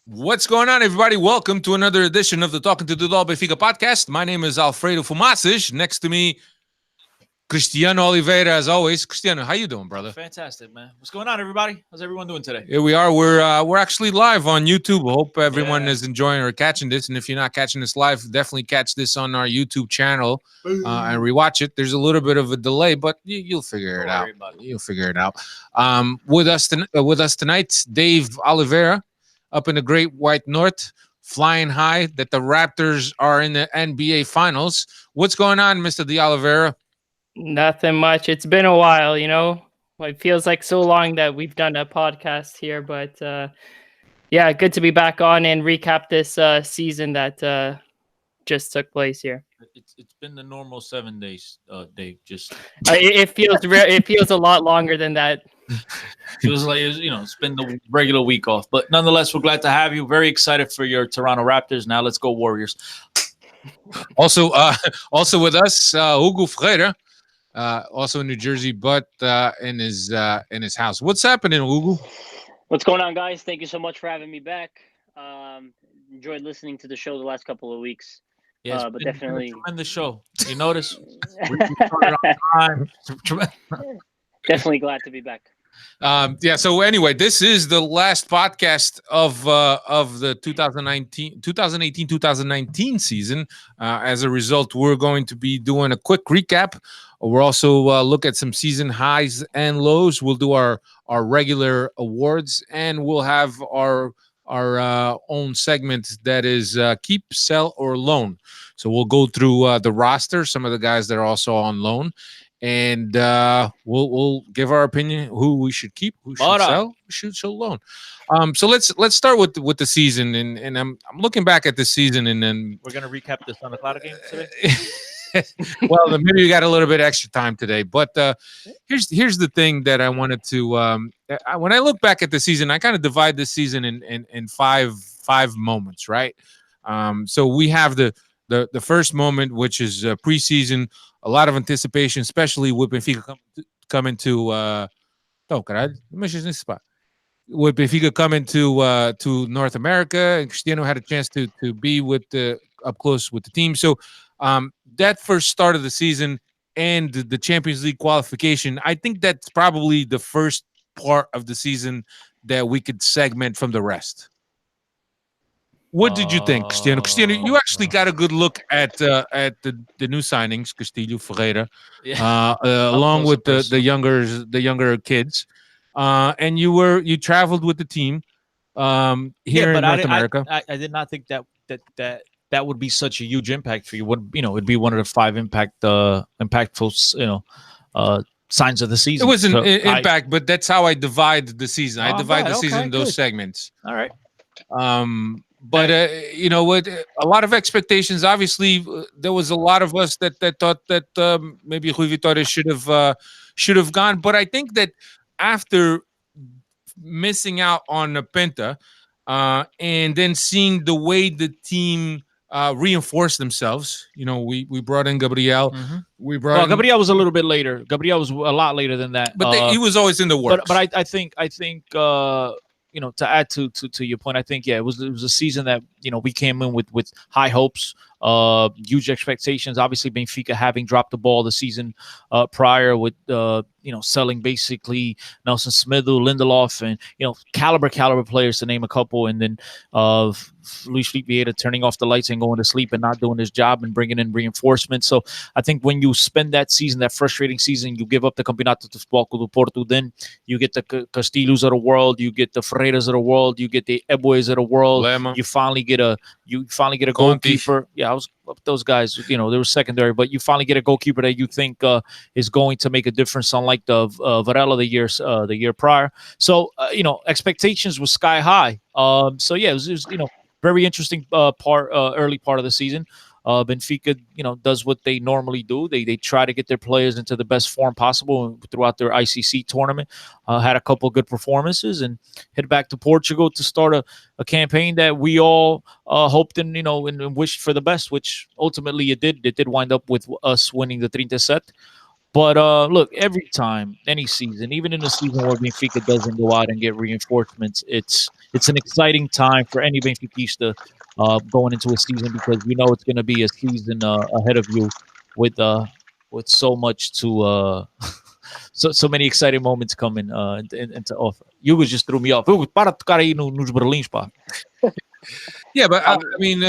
What's going on, everybody? Welcome to another edition of the Talking to the Doll Benfica Podcast. My name is Alfredo Fumacic. Next to me, Cristiano Oliveira, as always. Cristiano, how you doing, brother? Fantastic, man. What's going on, everybody? How's everyone doing today? Here we are. We're actually live on YouTube. Hope everyone is enjoying or catching this. And if you're not catching this live, definitely catch this on our YouTube channel and rewatch it. There's a little bit of a delay, but you'll figure it out. You'll figure it out. With us tonight, Dave Oliveira, up in the Great White North, flying high that the Raptors are in the NBA Finals. What's going on, Mr. De Oliveira? Nothing much. It's been a while, It feels like so long that we've done a podcast here, but good to be back on and recap this season that just took place here. It's been the normal 7 days, Dave. It feels a lot longer than that. Feels like it's been the regular week off, but nonetheless, we're glad to have you. Very excited for your Toronto Raptors. Now let's go Warriors. Also with us, Hugo Freire, also in New Jersey, but in his house. What's happening, Hugo? What's going on, guys? Thank you so much for having me back. Enjoyed listening to the show the last couple of weeks. Yes, but definitely in the show. You notice? Definitely glad to be back. So anyway, this is the last podcast of the 2018-2019 season. As a result, we're going to be doing a quick recap. We'll also look at some season highs and lows. We'll do our regular awards, and we'll have our own segment that is keep, sell, or loan. So we'll go through the roster, some of the guys that are also on loan, and we'll give our opinion who we should keep, who should sell, who should loan. So let's start with the season, and I'm looking back at the season, and then we're gonna recap the Santa Clara game today. Well, maybe you got a little bit extra time today, but here's the thing that I wanted to. When I look back at the season, I kind of divide the season in five moments, right? So we have the first moment, which is preseason, a lot of anticipation, especially with Benfica coming to. With Benfica coming to North America, and Cristiano had a chance to be up close with the team. So that first start of the season and the Champions League qualification, I think that's probably the first part of the season that we could segment from the rest. What did you think, Cristiano? Cristiano, you actually got a good look at the new signings, Castillo, Ferreira, along with the younger kids, and you traveled with the team here in North America. I did not think that would be such a huge impact for you. It'd be one of the five impactful signs of the season. It was an impact, but that's how I divide the season. I divide the season in those segments. All right. But what? A lot of expectations. Obviously, there was a lot of us that thought that maybe Rui Vitória should have gone. But I think that after missing out on Penta, and then seeing the way the team reinforced themselves, we brought in Gabriel. Mm-hmm. Gabriel was a little bit later. Gabriel was a lot later than that. But he was always in the works. But I think. To add to your point, I think it was a season that we came in with high hopes, huge expectations. Obviously, Benfica having dropped the ball the season prior with selling basically Nelson Smithel, Lindelof, and caliber players, to name a couple, and then Luis Felipe Vieira turning off the lights and going to sleep and not doing his job and bringing in reinforcements. So I think when you spend that season, that frustrating season, you give up the Campeonato de Futebol do Porto, then you get the Castillos of the world, you get the Ferreiras of the world, you get the Eboes of the world. Lema. You finally get a goalkeeper. Yeah, I was those guys. They were secondary, but you finally get a goalkeeper that you think is going to make a difference, unlike the Varela the year prior. So expectations were sky high. It was very interesting early part of the season. Benfica, does what they normally do. They try to get their players into the best form possible throughout their ICC tournament. Had a couple of good performances and head back to Portugal to start a campaign that we all hoped and wished for the best, which ultimately it did. It did wind up with us winning the 37. But look, every time, any season, even in a season where Benfica doesn't go out and get reinforcements, it's an exciting time for any Benfiquista going into a season because you know it's going to be a season ahead of you with uh with so much to so many exciting moments coming into offer. You was just threw me off. Para tocar aí nos Berlins, pá. Yeah, but I mean,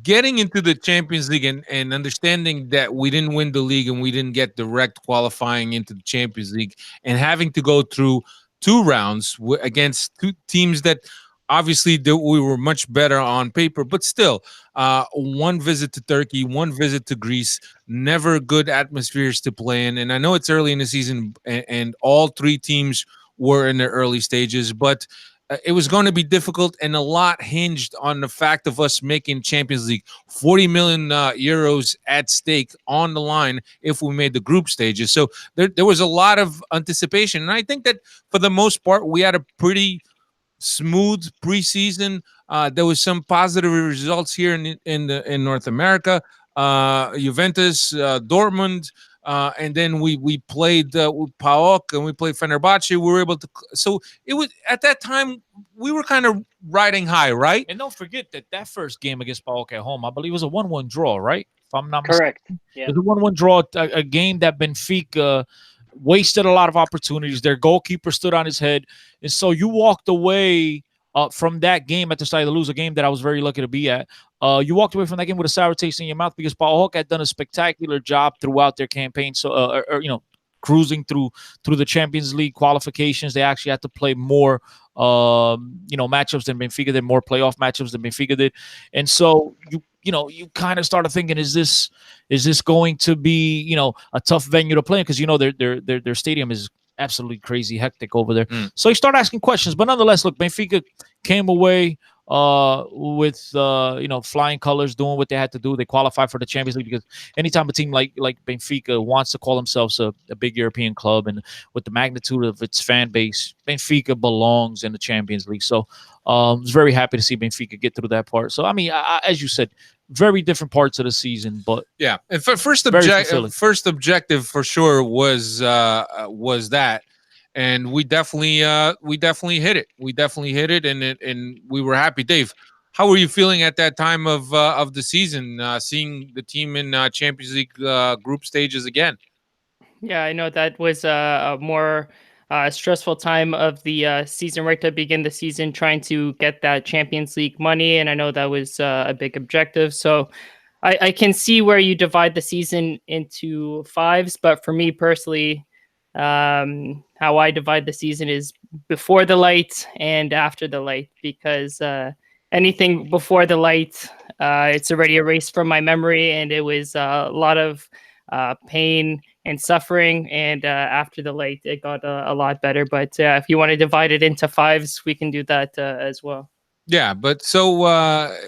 getting into the Champions League and understanding that we didn't win the league and we didn't get direct qualifying into the Champions League and having to go through two rounds against two teams that obviously we were much better on paper, but still, one visit to Turkey, one visit to Greece, never good atmospheres to play in. And I know it's early in the season and all three teams were in their early stages, but it was going to be difficult, and a lot hinged on the fact of us making Champions League. 40 million euros at stake on the line if we made the group stages. So there was a lot of anticipation, and I think that for the most part we had a pretty smooth preseason. There was some positive results here in North America. Juventus, Dortmund. And then we played with PAOK and we played Fenerbahce. We were able to, so it was at that time we were kind of riding high, right? And don't forget that first game against PAOK at home, I believe, was a 1-1 draw, right? If I'm not mistaken. Correct. Yeah. It was a 1-1 draw, a game that Benfica wasted a lot of opportunities. Their goalkeeper stood on his head, and so you walked away from that game at the start of the lose, a game that I was very lucky to be at. You walked away from that game with a sour taste in your mouth because PAOK had done a spectacular job throughout their campaign. So, cruising through the Champions League qualifications, they actually had to play more, matchups than Benfica did, more playoff matchups than Benfica did, and so you kind of started thinking, is this going to be a tough venue to play in? Because their stadium is absolutely crazy hectic over there. So you start asking questions, but nonetheless, look, Benfica came away with flying colors, doing what they had to do. They qualified for the Champions League because anytime a team like Benfica wants to call themselves a big European club, and with the magnitude of its fan base, Benfica belongs in the Champions League. So I was very happy to see Benfica get through that part. So I mean, as you said, very different parts of the season, but yeah. And first objective for sure was that, and we definitely hit it. We definitely hit it, and we were happy. Dave, how were you feeling at that time of the season, seeing the team in Champions League group stages again? Yeah, I know that was a more stressful time of the season, right to begin the season, trying to get that Champions League money. And I know that was a big objective. So I can see where you divide the season into fives. But for me personally, how I divide the season is before the light and after the light, because anything before the light, it's already erased from my memory. And it was a lot of pain and suffering, and after the light it got a lot better. But if you want to divide it into fives, we can do that as well. Yeah, but so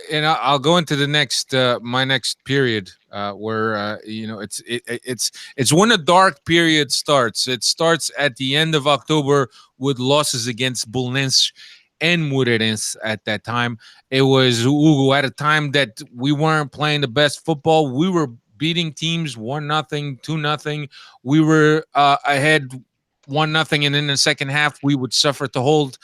and I'll go into the next my next period where it's when the dark period starts. It starts at the end of October with losses against Bolonense and Moreirense. At that time, it was Hugo, at a time that we weren't playing the best football. We were beating teams 1-0, 2-0. We were ahead 1-0, and in the second half we would suffer to hold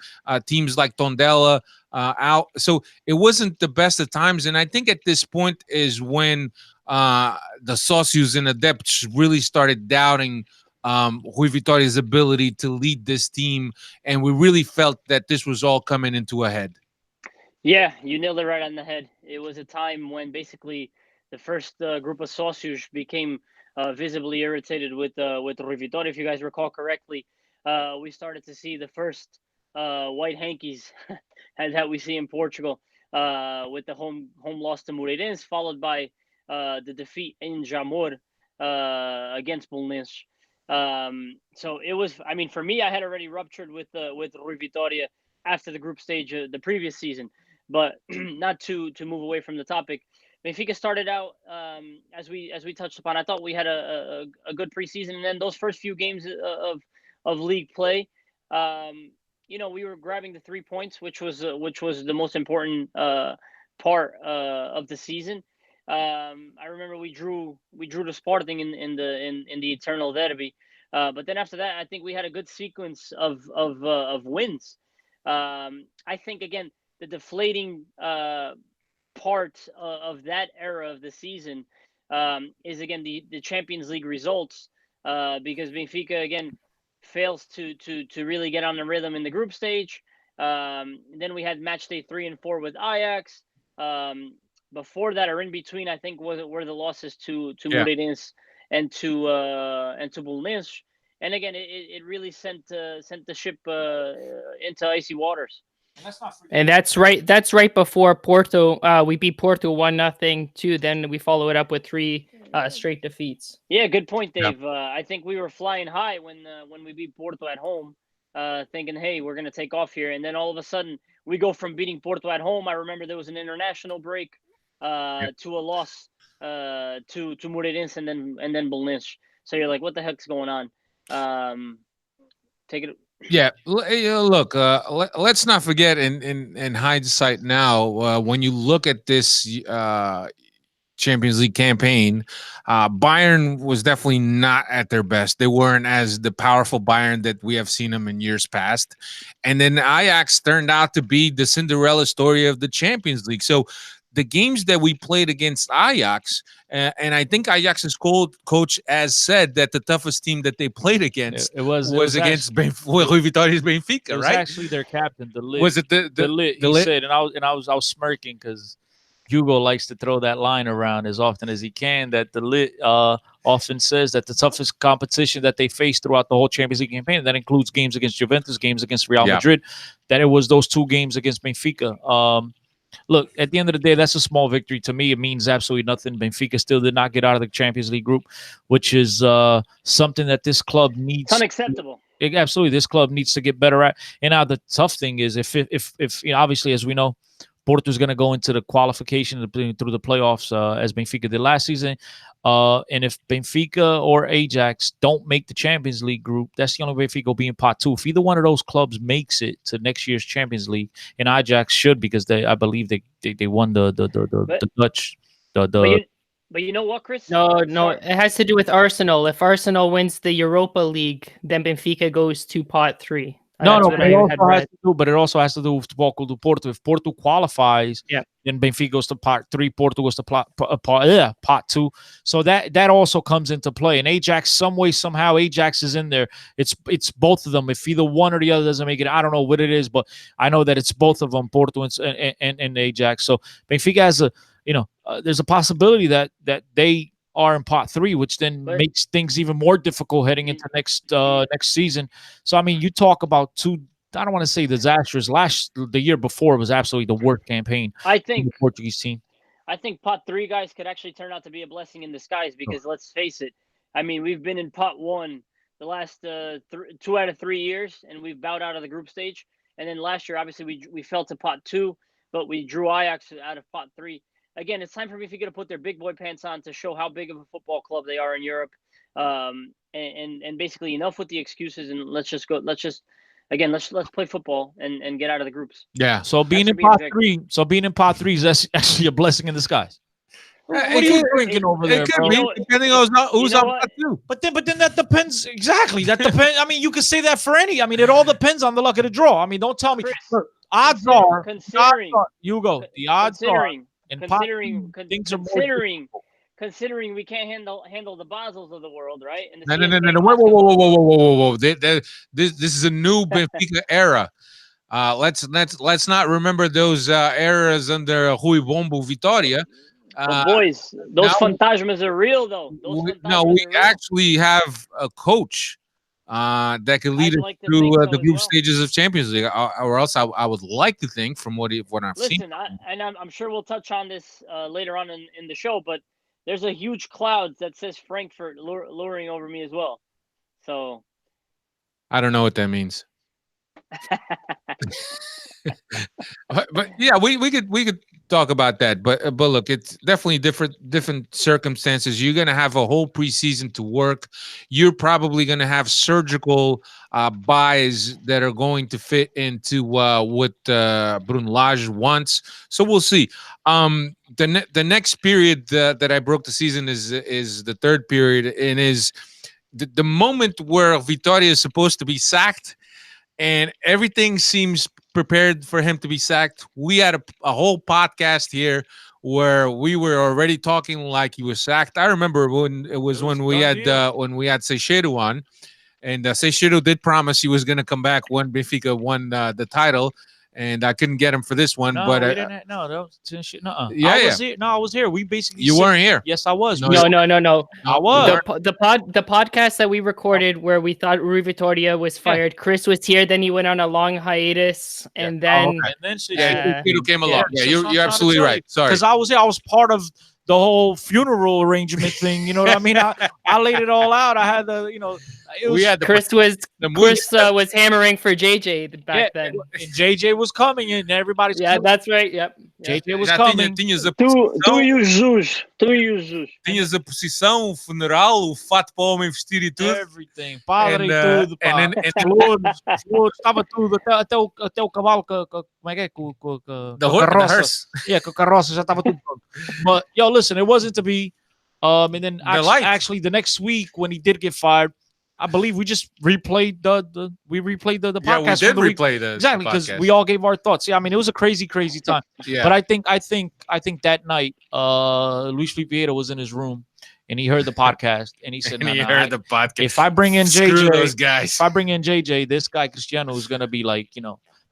teams like Tondela out. So it wasn't the best of times, and I think at this point is when the Socios and Adepts really started doubting Rui Vitória's ability to lead this team, and we really felt that this was all coming into a head. Yeah, you nailed it right on the head. It was a time when basically the first group of Socios became visibly irritated with Rui Vitória. If you guys recall correctly, we started to see the first white hankies that we see in Portugal with the home loss to Moreirense, followed by the defeat in Jamor against Bolonense. So it was, I mean, for me, I had already ruptured with Rui Vitória after the group stage the previous season. But not to move away from the topic, Benfica started out as we touched upon. I thought we had a good preseason, and then those first few games of league play, we were grabbing the 3 points, which was the most important part of the season. I remember we drew the Sporting in the Eternal Derby, but then after that, I think we had a good sequence of wins. I think again the deflating part of that era of the season is again the Champions League results, because Benfica again fails to really get on the rhythm in the group stage. Then we had match day 3 and 4 with Ajax. Before that, or in between, I think were the losses to Yeah. Moreirense and to Belenenses. And again, it really sent the ship into icy waters. And that's right. That's right before Porto. We beat Porto 1-0 too. Then we follow it up with 3 straight defeats. Yeah, good point, Yeah. Dave. I think we were flying high when we beat Porto at home, thinking, "Hey, we're gonna take off here." And then all of a sudden, we go from beating Porto at home. I remember there was an international break to a loss to Moreirense and then Belenenses. So you're like, "What the heck's going on?" Take it. Yeah, look. Let's not forget in hindsight now, when you look at this Champions League campaign, Bayern was definitely not at their best. They weren't as the powerful Bayern that we have seen them in years past. And then Ajax turned out to be the Cinderella story of the Champions League. So the games that we played against Ajax, and I think Ajax's coach has said that the toughest team that they played against It was against actually, Rui Vitória's Benfica, it was right? actually their captain, the Lit. Was it the Lit? the He Lit? said, and I was smirking because Hugo likes to throw that line around as often as he can. That the Lit often says that the toughest competition that they faced throughout the whole Champions League campaign, and that includes games against Juventus, games against Real Yeah. Madrid, that it was those 2 games against Benfica. Look, at the end of the day, that's a small victory to me. It means absolutely nothing. Benfica still did not get out of the Champions League group, which is something that this club needs. It's unacceptable. Absolutely, this club needs to get better at. And now the tough thing is, if obviously, as we know, Porto is going to go into the qualification through the playoffs as Benfica did last season. And if Benfica or Ajax don't make the Champions League group, that's the only way Benfica will be in pot 2. If either one of those clubs makes it to next year's Champions League, and Ajax should, because I believe they won the Dutch But you know what, Chris? No, Sorry. it has to do with Arsenal. If Arsenal wins the Europa League, then Benfica goes to pot 3. No, That's no, what but I it had also has read. to do, but it also has to do with Porto do Porto. If Porto qualifies, Yeah. then Benfica goes to pot 3, Porto goes to pot 2. So that also comes into play. And Ajax, some way, somehow, Ajax is in there. It's both of them. If either one or the other doesn't make it, I don't know what it is, but I know that it's both of them, Porto and Ajax. So Benfica has there's a possibility that they are in pot 3, which then makes things even more difficult heading into next season. So I mean, you talk about 2. I don't want to say disastrous. The year before was absolutely the worst campaign. I for think the Portuguese team. I think pot 3 guys could actually turn out to be a blessing in disguise, because let's face it. I mean, we've been in pot 1 the last 2 out of 3 years, and we've bowed out of the group stage. And then last year, obviously, we fell to pot 2, but we drew Ajax out of pot 3. Again, it's time for Benfica to put their big boy pants on to show how big of a football club they are in Europe. And basically, enough with the excuses, and let's just play football and get out of the groups. Yeah. So being in pot 3 is actually a blessing in disguise. What are you drinking over there, bro? Depending on who's on pot 2. But then that depends. Exactly. That depends. I mean, you could say that for any. I mean, it all depends on the luck of the draw. I mean, don't tell me. Chris, Odds are. considering You go. The odds are. Considering we can't handle the Basels of the world, right? And No. Whoa. This is a new Benfica era. Let's not remember those eras under Rui Bombo Vitória. But boys, those fantasmas are real, though. We actually have a coach that can lead us through the group stages of Champions League, or else I would like to think, from what I've seen. Listen, I'm sure we'll touch on this later on in the show, but there's a huge cloud that says Frankfurt luring over me as well. So I don't know what that means. But yeah, we could talk about that. But look, it's definitely different circumstances. You're gonna have a whole preseason to work. You're probably gonna have surgical buys that are going to fit into what Bruno Lage wants. So we'll see. The next period that I broke the season is the third period, and is the moment where Vitória is supposed to be sacked and everything seems prepared for him to be sacked. We had a whole podcast here where we were already talking like he was sacked. I remember when it was when we had Seixeiro on, and Seixeiro did promise he was going to come back when Benfica won the title, and I couldn't get him for this one. No, but we didn't. No, that was shit. No, Yeah, I yeah. was here. No, I was here. We basically. You weren't here. Yes, I was. No, No. I was. The podcast that we recorded where we thought Rui Vitória was fired. Chris was here. Then he went on a long hiatus, and then And then Seixeiro came along. Yeah, so you're I'm absolutely trying to tell right. Sorry. because I was here. I was part of the whole funeral arrangement thing. You know what I mean? I laid it all out. I had the, it was, we had Chris was hammering for JJ back then. and JJ was coming, and everybody's That's right. Yep. JJ was Já coming. tinhas a Tu posição, e o Jesus. Tu e o Jesus. tinhas a posição, o funeral, o fato para o homem vestir e tudo. Everything. Padre And, e tudo. Pá. and Flores, estava tudo. Até o cavalo, como é que é? Com the a hearse. carroça. Yeah, com a carroça já estava tudo pronto. But, yo, listen, it wasn't to be. And then actually, the next week when he did get fired, I believe we just replayed the podcast. Yeah, we did from the week. replay the Exactly, because podcast. we all gave our thoughts. Yeah, I mean, it was a crazy time. Yeah. But I think that night, Luis Felipe Vieira was in his room and he heard the podcast and he said, and he "Nah, heard the podcast. if I bring in Screw JJ, those guys. if I bring in JJ, this guy Cristiano is gonna be like,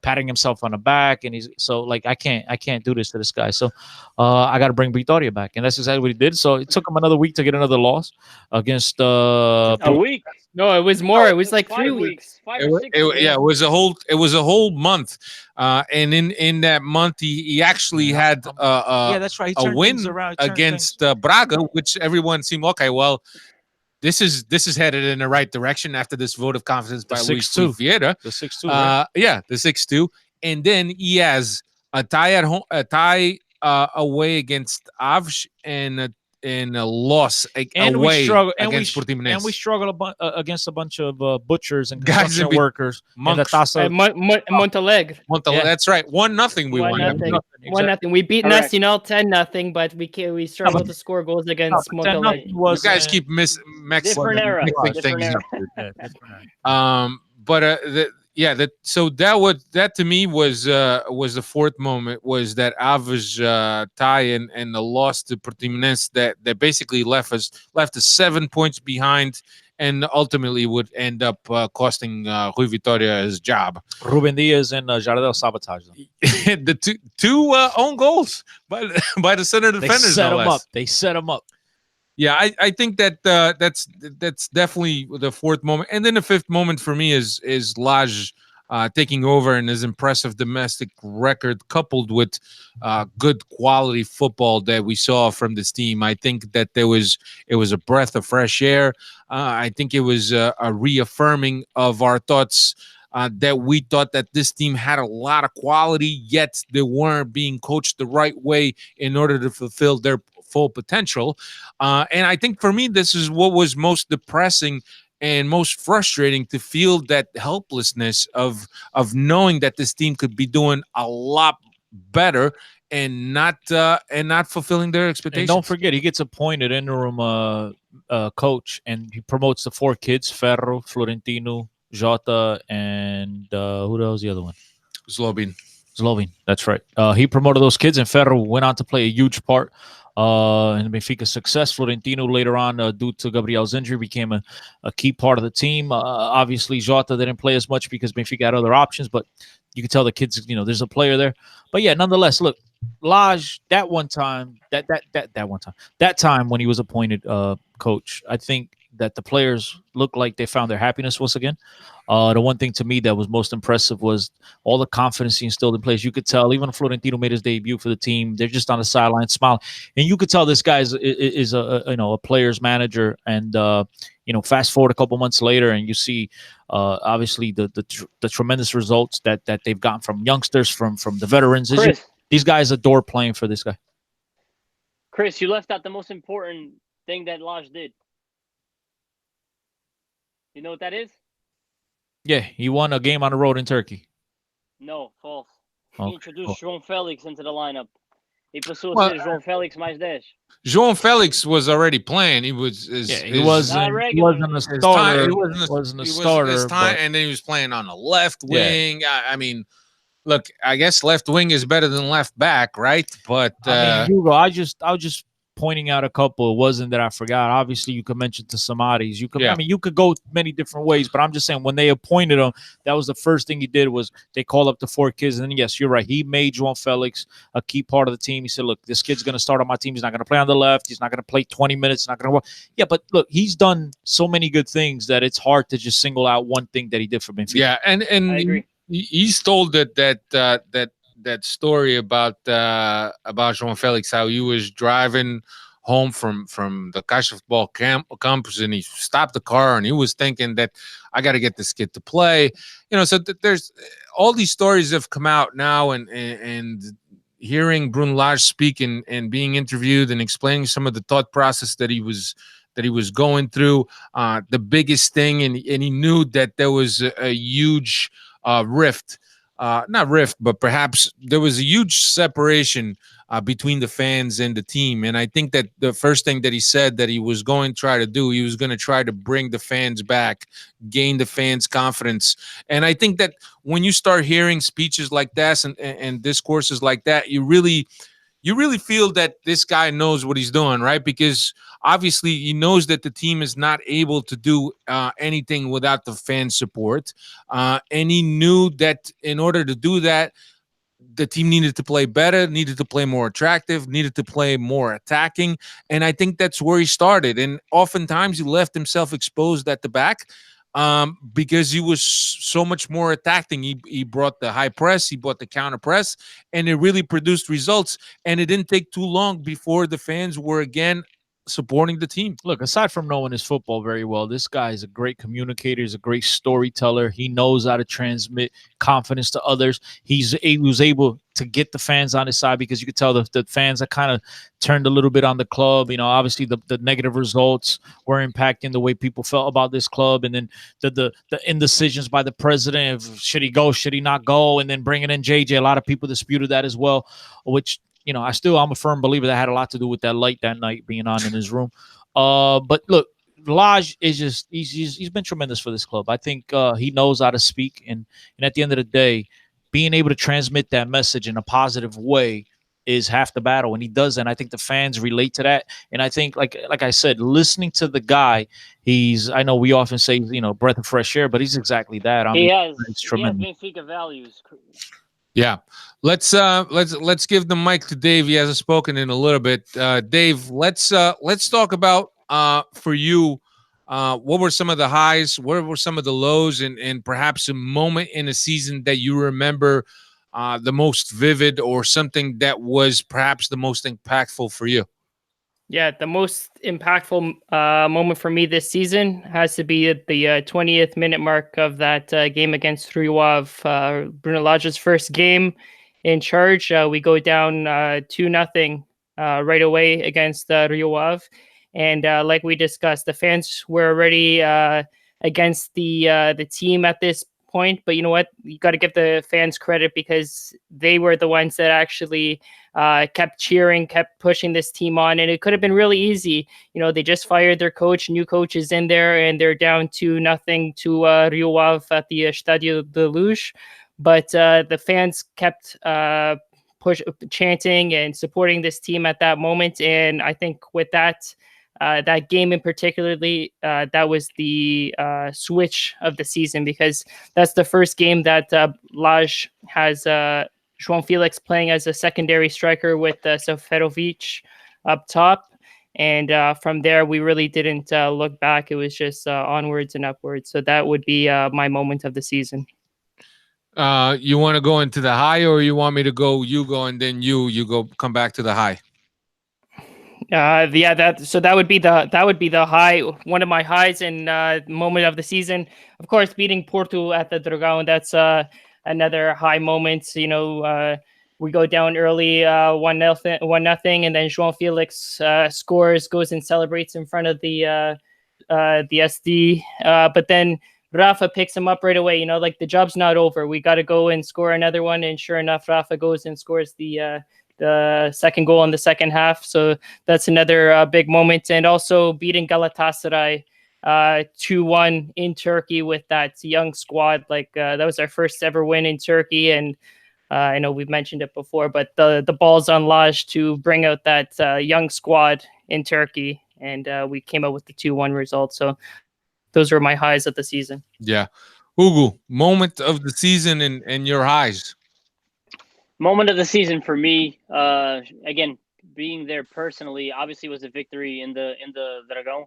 patting himself on the back, and he's so like, I can't do this to this guy. So I got to bring Vitória back, and that's exactly what he did. So it took him another week to get another loss against A week. No, it was more. It was like 3 weeks. 5 or 6 weeks. It was a whole month, and in that month he actually had yeah, that's right. He a turned win things around. He turned against things. Braga, which everyone seemed okay. Well, this is headed in the right direction after this vote of confidence by Luis 6-2. Vieira. The 6-2. Right? The 6-2, and then he has a tie at home, away against Aves, and a loss away against Portimonense. And we struggle against a bunch of butchers and Guys construction workers. And the monks. Taça. Montalegre. Yeah. That's right. 1-0 we won. 1-0. We beat Correct. Nacional 10-0 but we struggled to score goals against Montalegre. You guys keep mixing Different era. things Different up. But so that to me was the fourth moment, was that Aves tie and the loss to Portimonense that basically left us 7 points behind, and ultimately would end up costing Rui Vitória his job. Ruben Diaz and Jardel sabotage them. The two own goals by the center defenders. They set him up. Yeah, I think that that's definitely the fourth moment, and then the fifth moment for me is Lage taking over and his impressive domestic record, coupled with good quality football that we saw from this team. I think that it was a breath of fresh air. I think it was a reaffirming of our thoughts. That we thought that this team had a lot of quality, yet they weren't being coached the right way in order to fulfill their full potential. And I think for me, this is what was most depressing and most frustrating, to feel that helplessness of knowing that this team could be doing a lot better and not fulfilling their expectations. And don't forget, he gets appointed interim coach, and he promotes the 4 kids: Ferro, Florentino, Jota, and who else? The other one, Zlobin. That's right. He promoted those kids, and Ferro went on to play a huge part in Benfica's success. Florentino later on, due to Gabriel's injury, became a key part of the team. Obviously, Jota didn't play as much because Benfica had other options, but you can tell the kids, there's a player there. But yeah, nonetheless, look, Lage, that time when he was appointed coach, I think that the players looked like they found their happiness once again. The one thing to me that was most impressive was all the confidence he instilled in players. You could tell, even Florentino made his debut for the team, they're just on the sideline smiling, and you could tell this guy is a player's manager. And fast forward a couple months later, and you see obviously the tremendous results that they've gotten from youngsters, from the veterans. These guys adore playing for this guy. Chris, you left out the most important thing that Lage did. You know what that is? Yeah, he won a game on the road in Turkey. No, false. Okay. He introduced João Félix into the lineup. He passou Well, a ser João Félix mais 10. João Félix was already playing. He was. He wasn't a starter. He wasn't a starter. And then he was playing on the left wing. Yeah. I mean, look, I guess left wing is better than left back, right? But I mean, Hugo, I was just pointing out a couple. It wasn't that I forgot. Obviously, you could mention to Samaris. You could, I mean, you could go many different ways. But I'm just saying, when they appointed him, that was the first thing he did was they called up the 4 kids. And then, yes, you're right. He made João Félix a key part of the team. He said, "Look, this kid's going to start on my team. He's not going to play on the left. He's not going to play 20 minutes. He's not going to work." Yeah, but look, he's done so many good things that it's hard to just single out one thing that he did for Benfica. Yeah, and I agree. He's told that story about João Félix, how he was driving home from the Caixa Futebol campus, and he stopped the car and he was thinking that I got to get this kid to play. So there's all these stories have come out now, and hearing Bruno Lage speak and being interviewed and explaining some of the thought process that he was going through. The biggest thing, and he knew that there was a huge rift. Not rift, but perhaps there was a huge separation between the fans and the team. And I think that the first thing that he said that he was going to try to do, he was going to try to bring the fans back, gain the fans' confidence. And I think that when you start hearing speeches like that and discourses like that, you really feel that this guy knows what he's doing, right? Because obviously he knows that the team is not able to do anything without the fan support. And he knew that in order to do that, the team needed to play better, needed to play more attractive, needed to play more attacking. And I think that's where he started. And oftentimes he left himself exposed at the back because he was so much more attacking. He brought the high press, he brought the counter press, and it really produced results. And it didn't take too long before the fans were again supporting the team. Look, aside from knowing his football very well, this guy is a great communicator. He's a great storyteller. He knows how to transmit confidence to others. He was able to get the fans on his side, because you could tell the fans that kind of turned a little bit on the club. Obviously the negative results were impacting the way people felt about this club. And then the indecisions by the president of should he go, should he not go, and then bringing in JJ. A lot of people disputed that as well, which I'm a firm believer that had a lot to do with that light that night being on in his room. But look, Lage is he's been tremendous for this club. I think he knows how to speak, and at the end of the day, being able to transmit that message in a positive way is half the battle, and he does. And I think the fans relate to that. And I think, like I said, listening to the guy, I know we often say, breath of fresh air, but he's exactly that. He has Benfica values. Yeah, let's give the mic to Dave. He hasn't spoken in a little bit. Dave, let's talk about for you. What were some of the highs? What were some of the lows, and perhaps a moment in a season that you remember the most vivid, or something that was perhaps the most impactful for you? Yeah, the most impactful moment for me this season has to be at the 20th minute mark of that game against Rio-Ave, Bruno Lage's first game in charge. We go down 2-0 right away against Rio-Ave. And like we discussed, the fans were already against the team at this point. But you know what? You got to give the fans credit, because they were the ones that actually kept cheering, kept pushing this team on. And it could have been really easy. They just fired their coach, new coach is in there, and they're down 2-0 to Rio-Ave at the Estádio da Luz. But the fans kept chanting and supporting this team at that moment. And I think with that game in particularly, that was the switch of the season, because that's the first game that Lage has João Félix playing as a secondary striker with Seferovic up top. And from there, we really didn't look back. It was just onwards and upwards. So that would be my moment of the season. You want to go into the high, or you want me to go? You go, and then you go. Come back to the high. Yeah, that would be the high, one of my highs and moment of the season. Of course, beating Porto at the Dragão, that's another high moment. We go down early, 1-0, and then João Felix scores, goes and celebrates in front of the SD. But then Rafa picks him up right away. Like the job's not over. We got to go and score another one. And sure enough, Rafa goes and scores the second goal in the second half. So that's another big moment. And also beating Galatasaray 2-1 in Turkey with that young squad. That was our first ever win in Turkey. And I know we've mentioned it before, but the ball's on Laj to bring out that young squad in Turkey. And we came out with the 2-1 result. So those were my highs of the season. Yeah. Hugo, moment of the season and your highs. Moment of the season for me, again, being there personally, obviously was a victory in the Dragão.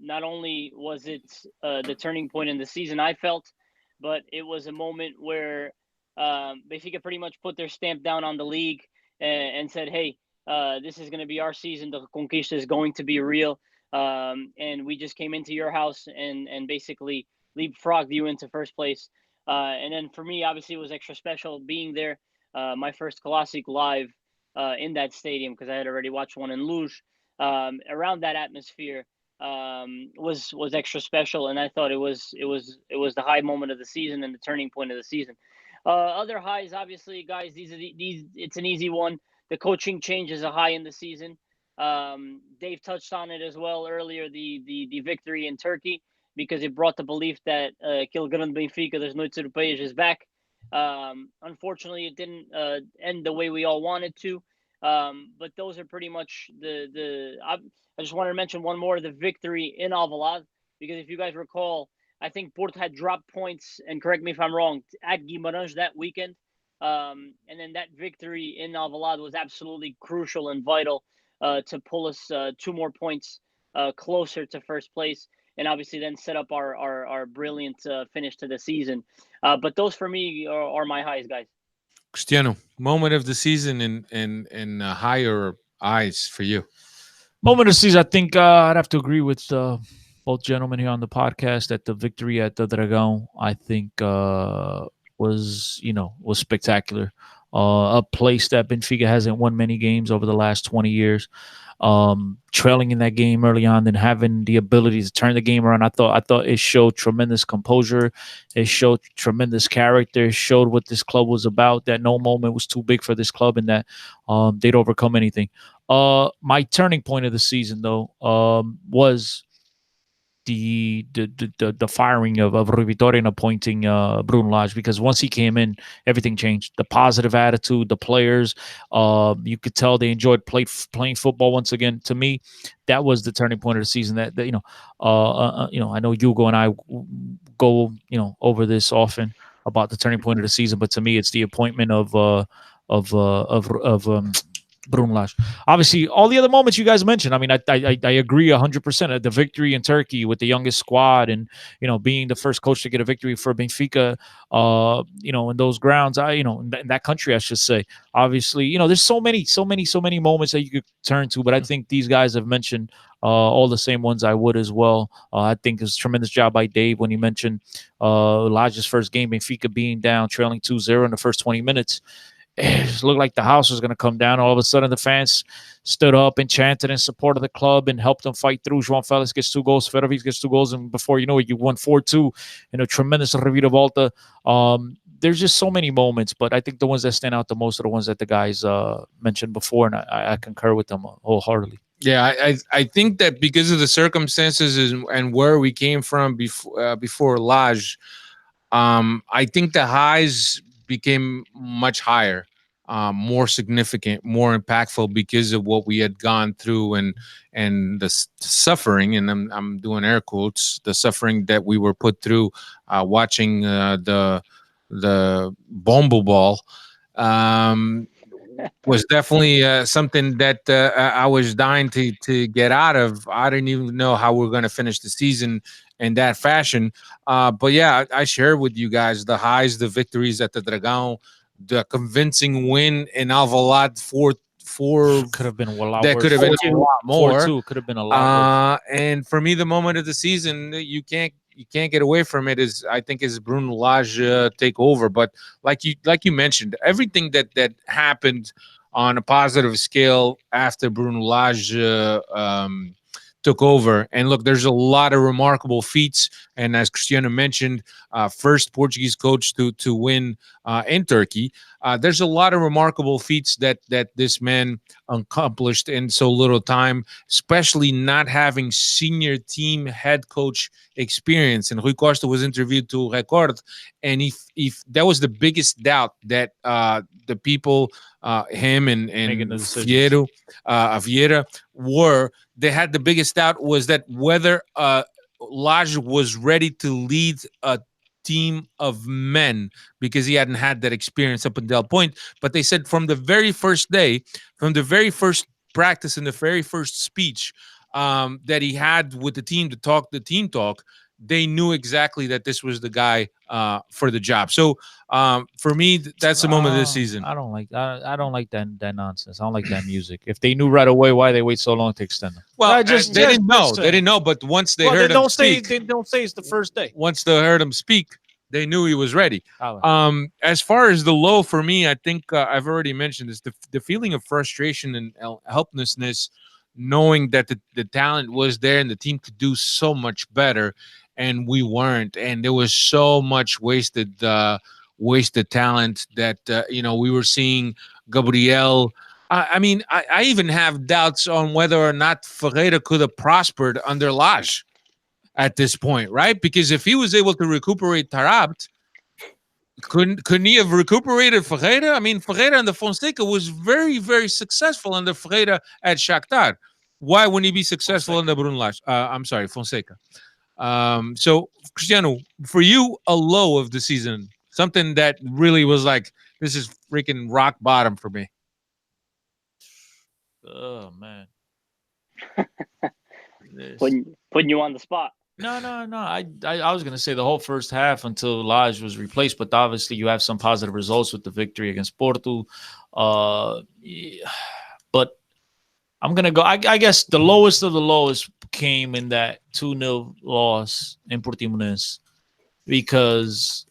Not only was it the turning point in the season, I felt, but it was a moment where Benfica pretty much put their stamp down on the league and said, hey, this is going to be our season. The Conquista is going to be real. And we just came into your house and basically leapfrogged you into first place. And then for me, obviously, it was extra special being there. My first Classic live in that stadium, because I had already watched one in Luz. Around that atmosphere was extra special, and I thought it was the high moment of the season and the turning point of the season. Other highs, obviously, guys. These it's an easy one. The coaching change is a high in the season. Dave touched on it as well earlier. The victory in Turkey, because it brought the belief that Kilgren Benfica, there's Noites Europeias, is back. Unfortunately, it didn't end the way we all wanted to. But those are pretty much I just wanted to mention one more, the victory in Alvalade, because if you guys recall, I think Porto had dropped points, and correct me if I'm wrong, at Guimarães that weekend. And then that victory in Alvalade was absolutely crucial and vital to pull us 2 more points closer to first place, and obviously then set up our brilliant finish to the season. But those for me are my highs, guys. Cristiano, moment of the season and higher highs for you. Moment of the season, I think I'd have to agree with both gentlemen here on the podcast that the victory at the Dragão, I think, was spectacular. A place that Benfica hasn't won many games over the last 20 years. Trailing in that game early on, then having the ability to turn the game around. I thought it showed tremendous composure. It showed tremendous character. It showed what this club was about, that no moment was too big for this club, and that they'd overcome anything. My turning point of the season, though, was the firing of Rui Vitória and appointing Bruno Lage, because once he came in, everything changed. The positive attitude, the players, you could tell they enjoyed playing football once again. To me, that was the turning point of the season. That I know Hugo and I go over this often about the turning point of the season, but to me, it's the appointment of Bruno Lage. Obviously, all the other moments you guys mentioned. I mean, I agree 100%. The victory in Turkey with the youngest squad, and being the first coach to get a victory for Benfica, in those grounds, in that country, I should say. Obviously, there's so many moments that you could turn to, but I think these guys have mentioned all the same ones I would as well. I think it's a tremendous job by Dave when he mentioned Lage's first game, Benfica being down, trailing 2-0 in the first 20 minutes. It looked like the house was going to come down. All of a sudden, the fans stood up and chanted in support of the club and helped them fight through. João Felix gets 2 goals. Fedovic gets 2 goals. And before you know it, you won 4-2 in a tremendous reviravolta. There's just so many moments, but I think the ones that stand out the most are the ones that the guys mentioned before, and I concur with them wholeheartedly. Yeah, I think that because of the circumstances and where we came from before Lage, I think the highs became much higher, more significant, more impactful because of what we had gone through and the suffering, and I'm doing air quotes, the suffering that we were put through watching the Bombo Ball. was definitely something that I was dying to get out of. I didn't even know how we are going to finish the season in that fashion. But yeah, I share with you guys the highs, the victories at the Dragão, the convincing win in Alvalade, four Could have been a lot that worse. could have been a 4-2. lot more. 4-2 could have been a lot worse. And for me, the moment of the season you can't get away from it is I think is Bruno Lage take over. But like you mentioned, everything that happened on a positive scale after Bruno Lage took over. And look, there's a lot of remarkable feats. And as Cristiano mentioned, first Portuguese coach to win in Turkey. There's a lot of remarkable feats that this man accomplished in so little time, especially not having senior team head coach experience. And Rui Costa was interviewed to Record, and if that was the biggest doubt that the people, him and Making the decisions. Vieira were, they had the biggest doubt was that whether Lage was ready to lead a team of men because he hadn't had that experience up until that point. But they said from the very first day, from the very first practice and the very first speech that he had with the team to talk the team talk, they knew exactly that this was the guy for the job. So for me, that's the moment of this season. I don't like that nonsense. I don't like that music. If they knew right away, why they wait so long to extend them? Well, I they didn't know. They didn't know. But once they heard him speak, they don't say it's the first day. once they heard him speak, they knew he was ready. Oh. As far as the low for me, I think I've already mentioned this: the feeling of frustration and helplessness, knowing that the talent was there and the team could do so much better, and we weren't, and there was so much wasted talent that we were seeing Gabriel. I mean, I even have doubts on whether or not Ferreira could have prospered under Lage at this point, right? Because if he was able to recuperate Tarabt, couldn't he have recuperated Ferreira? I mean, Ferreira and the Fonseca was very, very successful under Ferreira at Shakhtar. Why wouldn't he be successful under Bruno Lage? I'm sorry, Fonseca. So, Cristiano, for you, a low of the season, something that really was like, this is freaking rock bottom for me. Oh man. Putting you on the spot. No. I was gonna say the whole first half until Lage was replaced, but obviously you have some positive results with the victory against Porto. Yeah, but I'm gonna go. I guess the lowest of the lowest came in that 2-0 loss in Portimonense because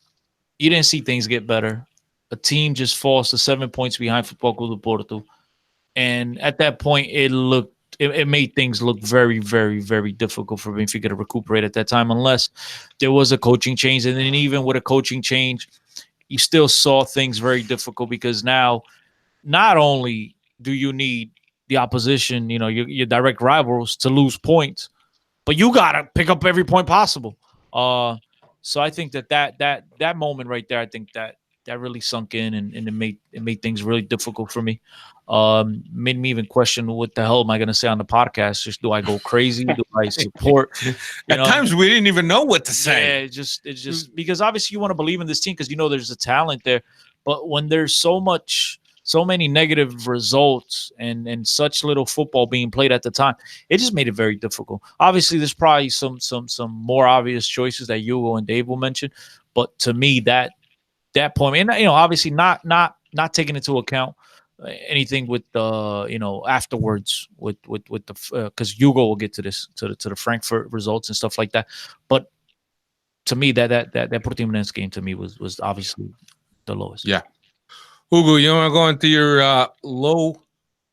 you didn't see things get better. A team just falls to 7 points behind Futebol Clube Porto, and at that point, it made things look very, very, very difficult for Benfica to recuperate at that time, unless there was a coaching change. And then even with a coaching change, you still saw things very difficult because now not only do you need the opposition, your direct rivals to lose points, but you got to pick up every point possible. So I think that moment right there, I think that really sunk in and it made things really difficult for me. Made me even question what the hell am I going to say on the podcast? Just do I go crazy? Do I support? At times we didn't even know what to say. Yeah, it's just because obviously you want to believe in this team because there's a talent there, but when there's so many negative results and such little football being played at the time, it just made it very difficult. Obviously, there's probably some more obvious choices that Hugo and Dave will mention, but to me that point, and obviously not taking into account anything with the afterwards with the because Hugo will get to this to the Frankfurt results and stuff like that, but to me that Portimonense game to me was obviously the lowest. Yeah. Hugo, you want to go into your low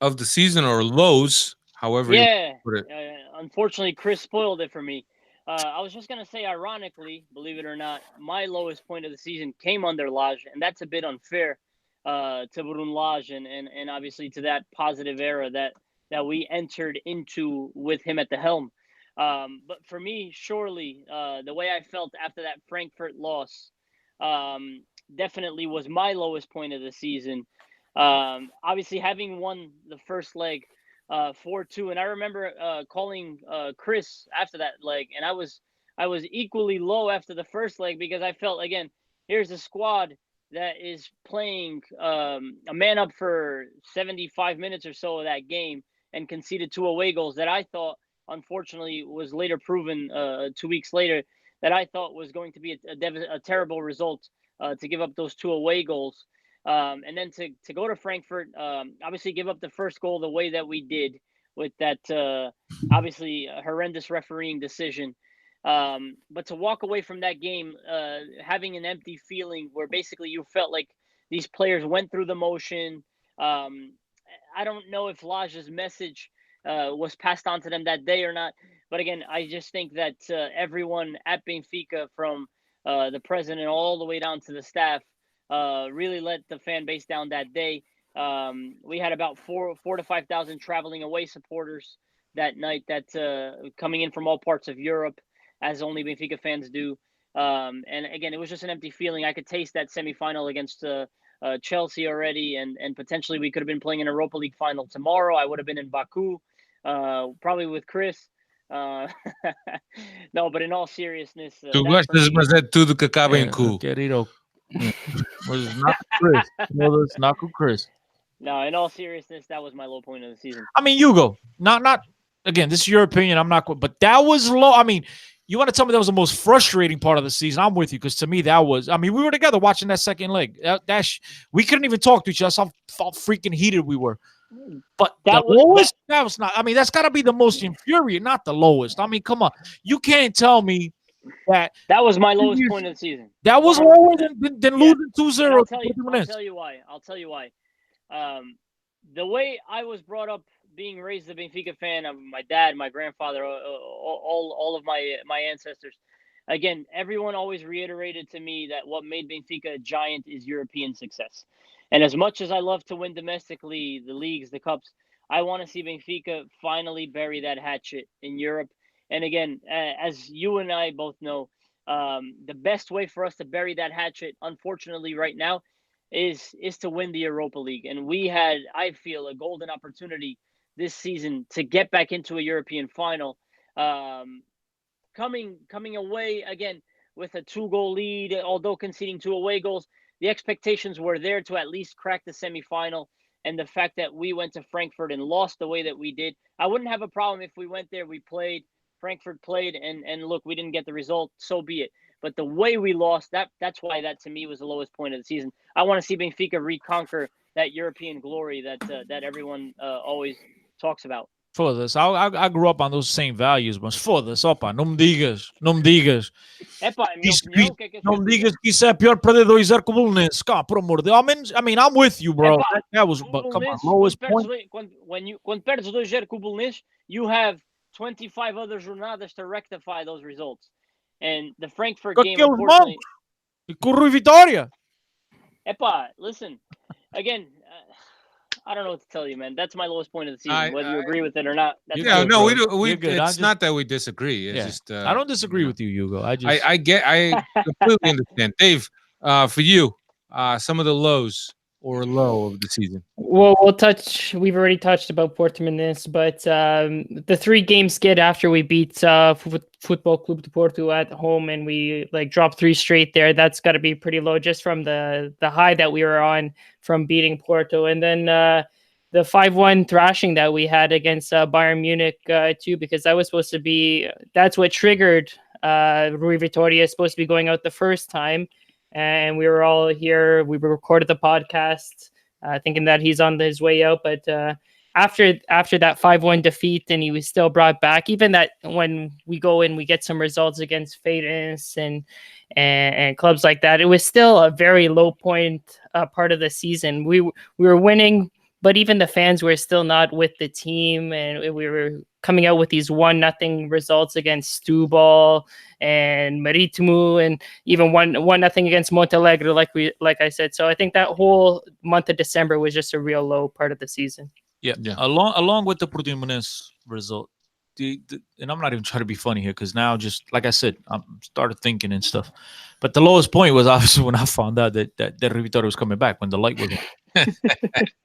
of the season or lows, however you put it? Unfortunately, Chris spoiled it for me. I was just going to say, ironically, believe it or not, my lowest point of the season came under Lage, and that's a bit unfair to Bruno Lage and obviously to that positive era that we entered into with him at the helm. But for me, surely, the way I felt after that Frankfurt loss definitely was my lowest point of the season. Obviously, having won the first leg 4-2, and I remember calling Chris after that leg, and I was equally low after the first leg because I felt, again, here's a squad that is playing a man up for 75 minutes or so of that game and conceded 2 away goals that I thought, unfortunately, was later proven 2 weeks later that I thought was going to be a terrible result to give up those 2 away goals. And then to go to Frankfurt, obviously give up the first goal the way that we did with that obviously horrendous refereeing decision. But to walk away from that game having an empty feeling where basically you felt like these players went through the motion. I don't know if Laj's message was passed on to them that day or not. But again, I just think that everyone at Benfica, from the president all the way down to the staff, really let the fan base down that day. We had about 4,000 to 5,000 traveling away supporters that night, that coming in from all parts of Europe, as only Benfica fans do. And again, it was just an empty feeling. I could taste that semifinal against Chelsea already, and potentially we could have been playing an Europa League final tomorrow. I would have been in Baku, probably with Chris. No, but in all seriousness, Tu gostas, mas é tudo que acaba em cu. Querido. Was not Chris. No, that's not Chris. No, in all seriousness, that was my low point of the season. I mean, Hugo, not again, this is your opinion. I'm not, but that was low. I mean, you want to tell me that was the most frustrating part of the season? I'm with you, because to me that was. I mean, we were together watching that second leg. We couldn't even talk to each other. That's how freaking heated we were. But that was not. I mean, that's got to be the most infuriating, not the lowest. I mean, come on, you can't tell me that was my lowest point of the season. That was lower than losing 2-0. I'll tell you why. The way I was brought up, being raised a Benfica fan, my dad, my grandfather, all of my ancestors. Again, everyone always reiterated to me that what made Benfica a giant is European success. And as much as I love to win domestically, the leagues, the cups, I want to see Benfica finally bury that hatchet in Europe. And again, as you and I both know, the best way for us to bury that hatchet, unfortunately, right now, is to win the Europa League. And we had, I feel, a golden opportunity this season to get back into a European final. Coming away again with a 2-goal lead, although conceding 2 away goals, the expectations were there to at least crack the semifinal. And the fact that we went to Frankfurt and lost the way that we did, I wouldn't have a problem if we went there, we played, Frankfurt played, and look, we didn't get the result, so be it. But the way we lost, that's why that to me was the lowest point of the season. I want to see Benfica reconquer that European glory that everyone always talks about. Foda-se, I grew up on those same values, mas foda-se, opa, não me digas. Epa, Não me digas que isso é pior perder 2-0 com o Belenenses. Por amor de Deus. I mean, I'm with you, bro. Epa, that was, but come on, lowest point. Quando perdes 2-0 com o Belenenses, you have 25 other jornadas to rectify those results. And the Frankfurt game, unfortunately... E com o Rui Vitória. Epa, listen, again... I don't know what to tell you, man. That's my lowest point of the season. Whether you agree with it or not. It's not that we disagree. It's just I don't disagree with you, Hugo. I completely understand. Dave, for you, some of the lows or low of the season. Well, we've already touched about Portimonense, but the 3-game skid after we beat Football Club de Porto at home, and we dropped 3 straight there. That's got to be pretty low, just from the high that we were on from beating Porto. And then the 5-1 thrashing that we had against Bayern Munich too, because that's what triggered Rui Vitória supposed to be going out the first time. And we were all here. We recorded the podcast thinking that he's on his way out. But after that 5-1 defeat, and he was still brought back, even that when we go and we get some results against Feyenoord and clubs like that, it was still a very low point part of the season. We were winning, but even the fans were still not with the team, and we were coming out with these 1-0 results against Setúbal and Marítimo, and even 1-0 against Montalegre, like I said. So I think that whole month of December was just a real low part of the season. Yeah. Along with the Portimonense result, and I'm not even trying to be funny here, because now, just like I said, I started thinking and stuff. But the lowest point was obviously when I found out that Rui Vitória was coming back, when the light was on.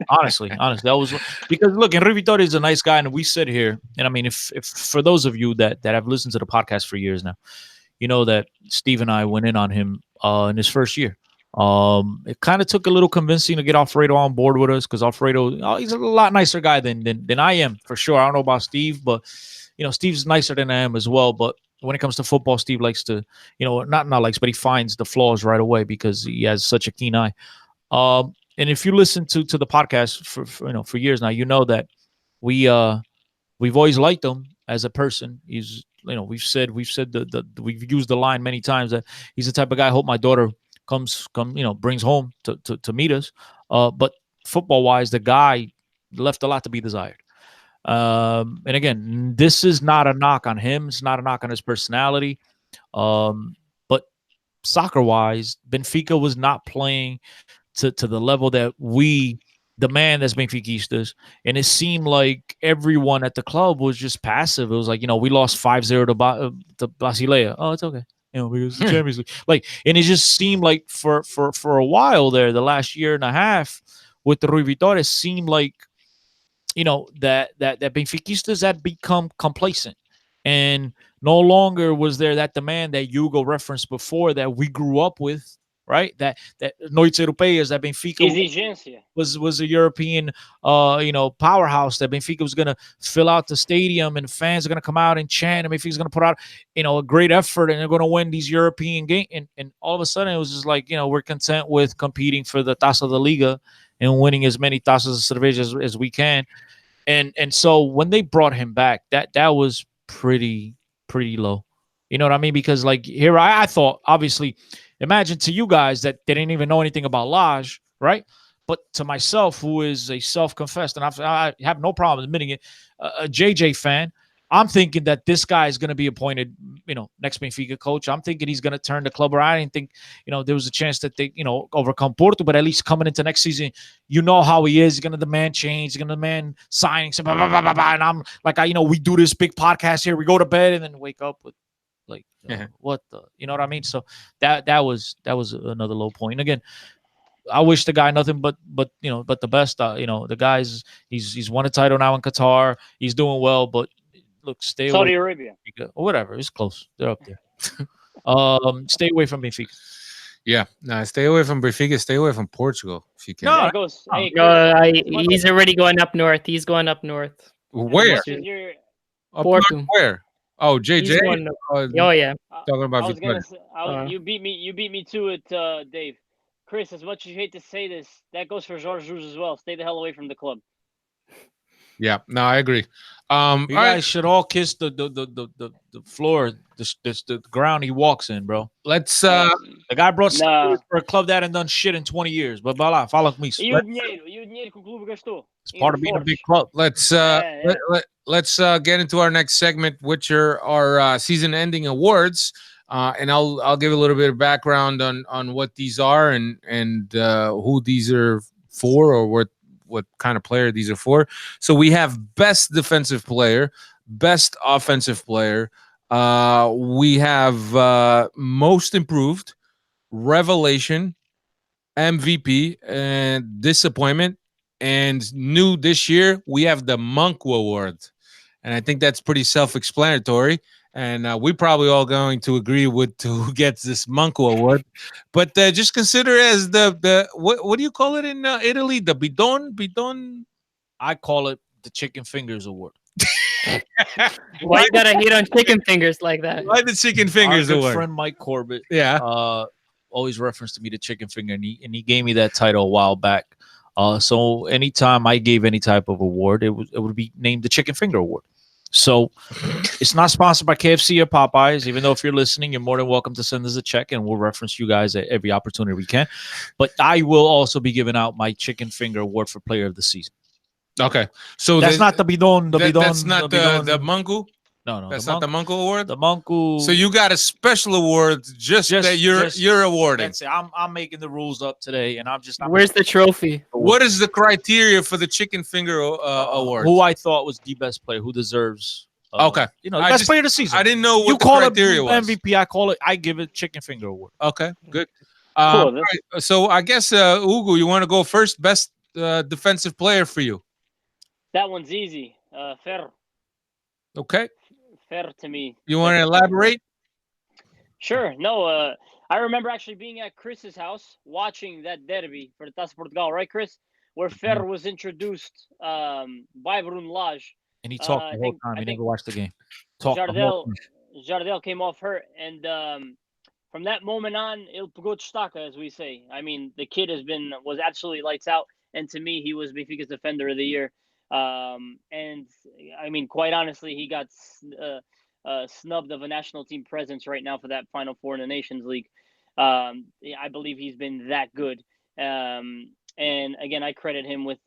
honestly, that was because look, and Rui Vitória is a nice guy, and we sit here, and I mean, if for those of you that have listened to the podcast for years now, you know that Steve and I went in on him in his first year. It kind of took a little convincing to get Alfredo on board with us because Alfredo, he's a lot nicer guy than I am for sure. I don't know about Steve, but Steve's nicer than I am as well. But when it comes to football, Steve likes to, not likes, but he finds the flaws right away because he has such a keen eye. And if you listen to the podcast for years now, you know that we've always liked him as a person. He's we've said we've used the line many times that he's the type of guy I hope my daughter brings home to meet us. But football wise, the guy left a lot to be desired. And again, this is not a knock on him. It's not a knock on his personality. But soccer wise, Benfica was not playing to the level that we demand as Benfiquistas. And it seemed like everyone at the club was just passive. It was like, we lost 5-0 to Basilea. Oh, it's okay. Because the Champions League. And it just seemed like for a while there, the last year and a half with the Rui Vitória, seemed like, that Benfiquistas had become complacent. And no longer was there that demand that Hugo referenced before that we grew up with, right? That Noites Europeias, that Benfica was a European powerhouse, that Benfica was going to fill out the stadium and fans are going to come out and chant, and Benfica's going to put out a great effort and they're going to win these European games. And all of a sudden it was just like, we're content with competing for the Taça da Liga and winning as many Taças de Cerveja as we can. And so when they brought him back, that was pretty low. You know what I mean? Because like here I thought, obviously, imagine to you guys that they didn't even know anything about Lage, right? But to myself, who is a self-confessed, and I have no problem admitting it, a JJ fan, I'm thinking that this guy is going to be appointed, next Benfica coach. I'm thinking he's going to turn the club around. I didn't think, there was a chance that they, overcome Porto, but at least coming into next season, how he is. He's going to demand change. He's going to demand signings. Blah, blah, blah, blah, blah. And I'm like, we do this big podcast here. We go to bed and then wake up with, like, what the, you know what I mean? So that was another low point. And again, I wish the guy nothing but the best. The guy's he's won a title now in Qatar. He's doing well, but look, stay away. Saudi Arabia or whatever. It's close. They're up there. Stay away from Benfica. Yeah, no, stay away from Benfica. Stay away from Portugal if you can. No, he's already going up north. He's going up north. Where? Up north where? Oh, JJ. Yeah. Talking about you beat me to it, Dave. Chris, as much as you hate to say this, that goes for Jorge Jesus as well. Stay the hell away from the club. Yeah, no, I agree. You guys should all kiss the floor, the ground he walks in, bro. Let's. The guy brought for a club that hadn't done shit in 20 years. But fala com isso. It's part of being a big club. Let's get into our next segment, which are our season-ending awards. And I'll give a little bit of background on what these are and who these are for, or what kind of player these are for. So we have best defensive player, best offensive player. We have most improved, revelation, MVP, and disappointment. And new this year, we have the Monku Award. And I think that's pretty self-explanatory. And we're probably all going to agree with who gets this Monku Award. But just consider as the what do you call it in Italy? The bidon? I call it the Chicken Fingers Award. Why you gotta hate on chicken fingers like that? Why the Chicken Fingers Our good Award? friend Mike Corbett, always referenced to me the Chicken Finger, and he gave me that title a while back. So anytime I gave any type of award, it would be named the Chicken Finger Award. So it's not sponsored by KFC or Popeyes, even though if you're listening, you're more than welcome to send us a check and we'll reference you guys at every opportunity we can. But I will also be giving out my Chicken Finger Award for Player of the Season. Okay. So that's not the bidon. That's not the Monku? No. That's not the Monku Award? The Monku. So you got a special award just that you're awarding. That's it. I'm making the rules up today, and I'm just not. Where's the trophy? What is the criteria for the Chicken Finger Award? Who I thought was the best player, who deserves. Okay. Best player of the season. I didn't know what you the call criteria was. MVP. I give it Chicken Finger Award. Okay, good. Cool, right, so I guess Ugo, you want to go first? Best defensive player for you. That one's easy. Fer. Okay. Fer to me. You want to elaborate? Sure. No. I remember actually being at Chris's house watching that derby for the Taça Portugal, right, Chris? Where Ferro was introduced by Bruno Lage. And he talked I the whole think time. I He think never watched the game. Talked the whole Jardel time. Jardel came off hurt, and from that moment on, il pegou destaca, as we say. I mean, the kid was absolutely lights out, and to me, he was Benfica's Defender of the Year. And I mean, quite honestly, he got snubbed of a national team presence right now for that Final Four in the Nations League. I believe he's been that good. And again, I credit him with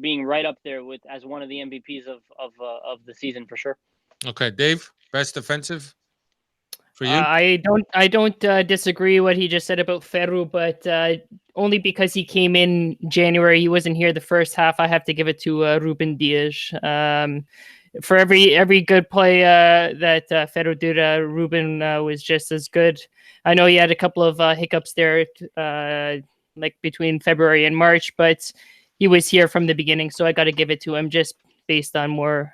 being right up there with as one of the MVPs of the season for sure. Okay, Dave, best defensive for you? I don't disagree what he just said about Ferro, but only because he came in January, he wasn't here the first half. I have to give it to Ruben Dias. For every good play that Ferro did, Ruben was just as good. I know he had a couple of hiccups there, like between February and March, but he was here from the beginning, so I got to give it to him just based on more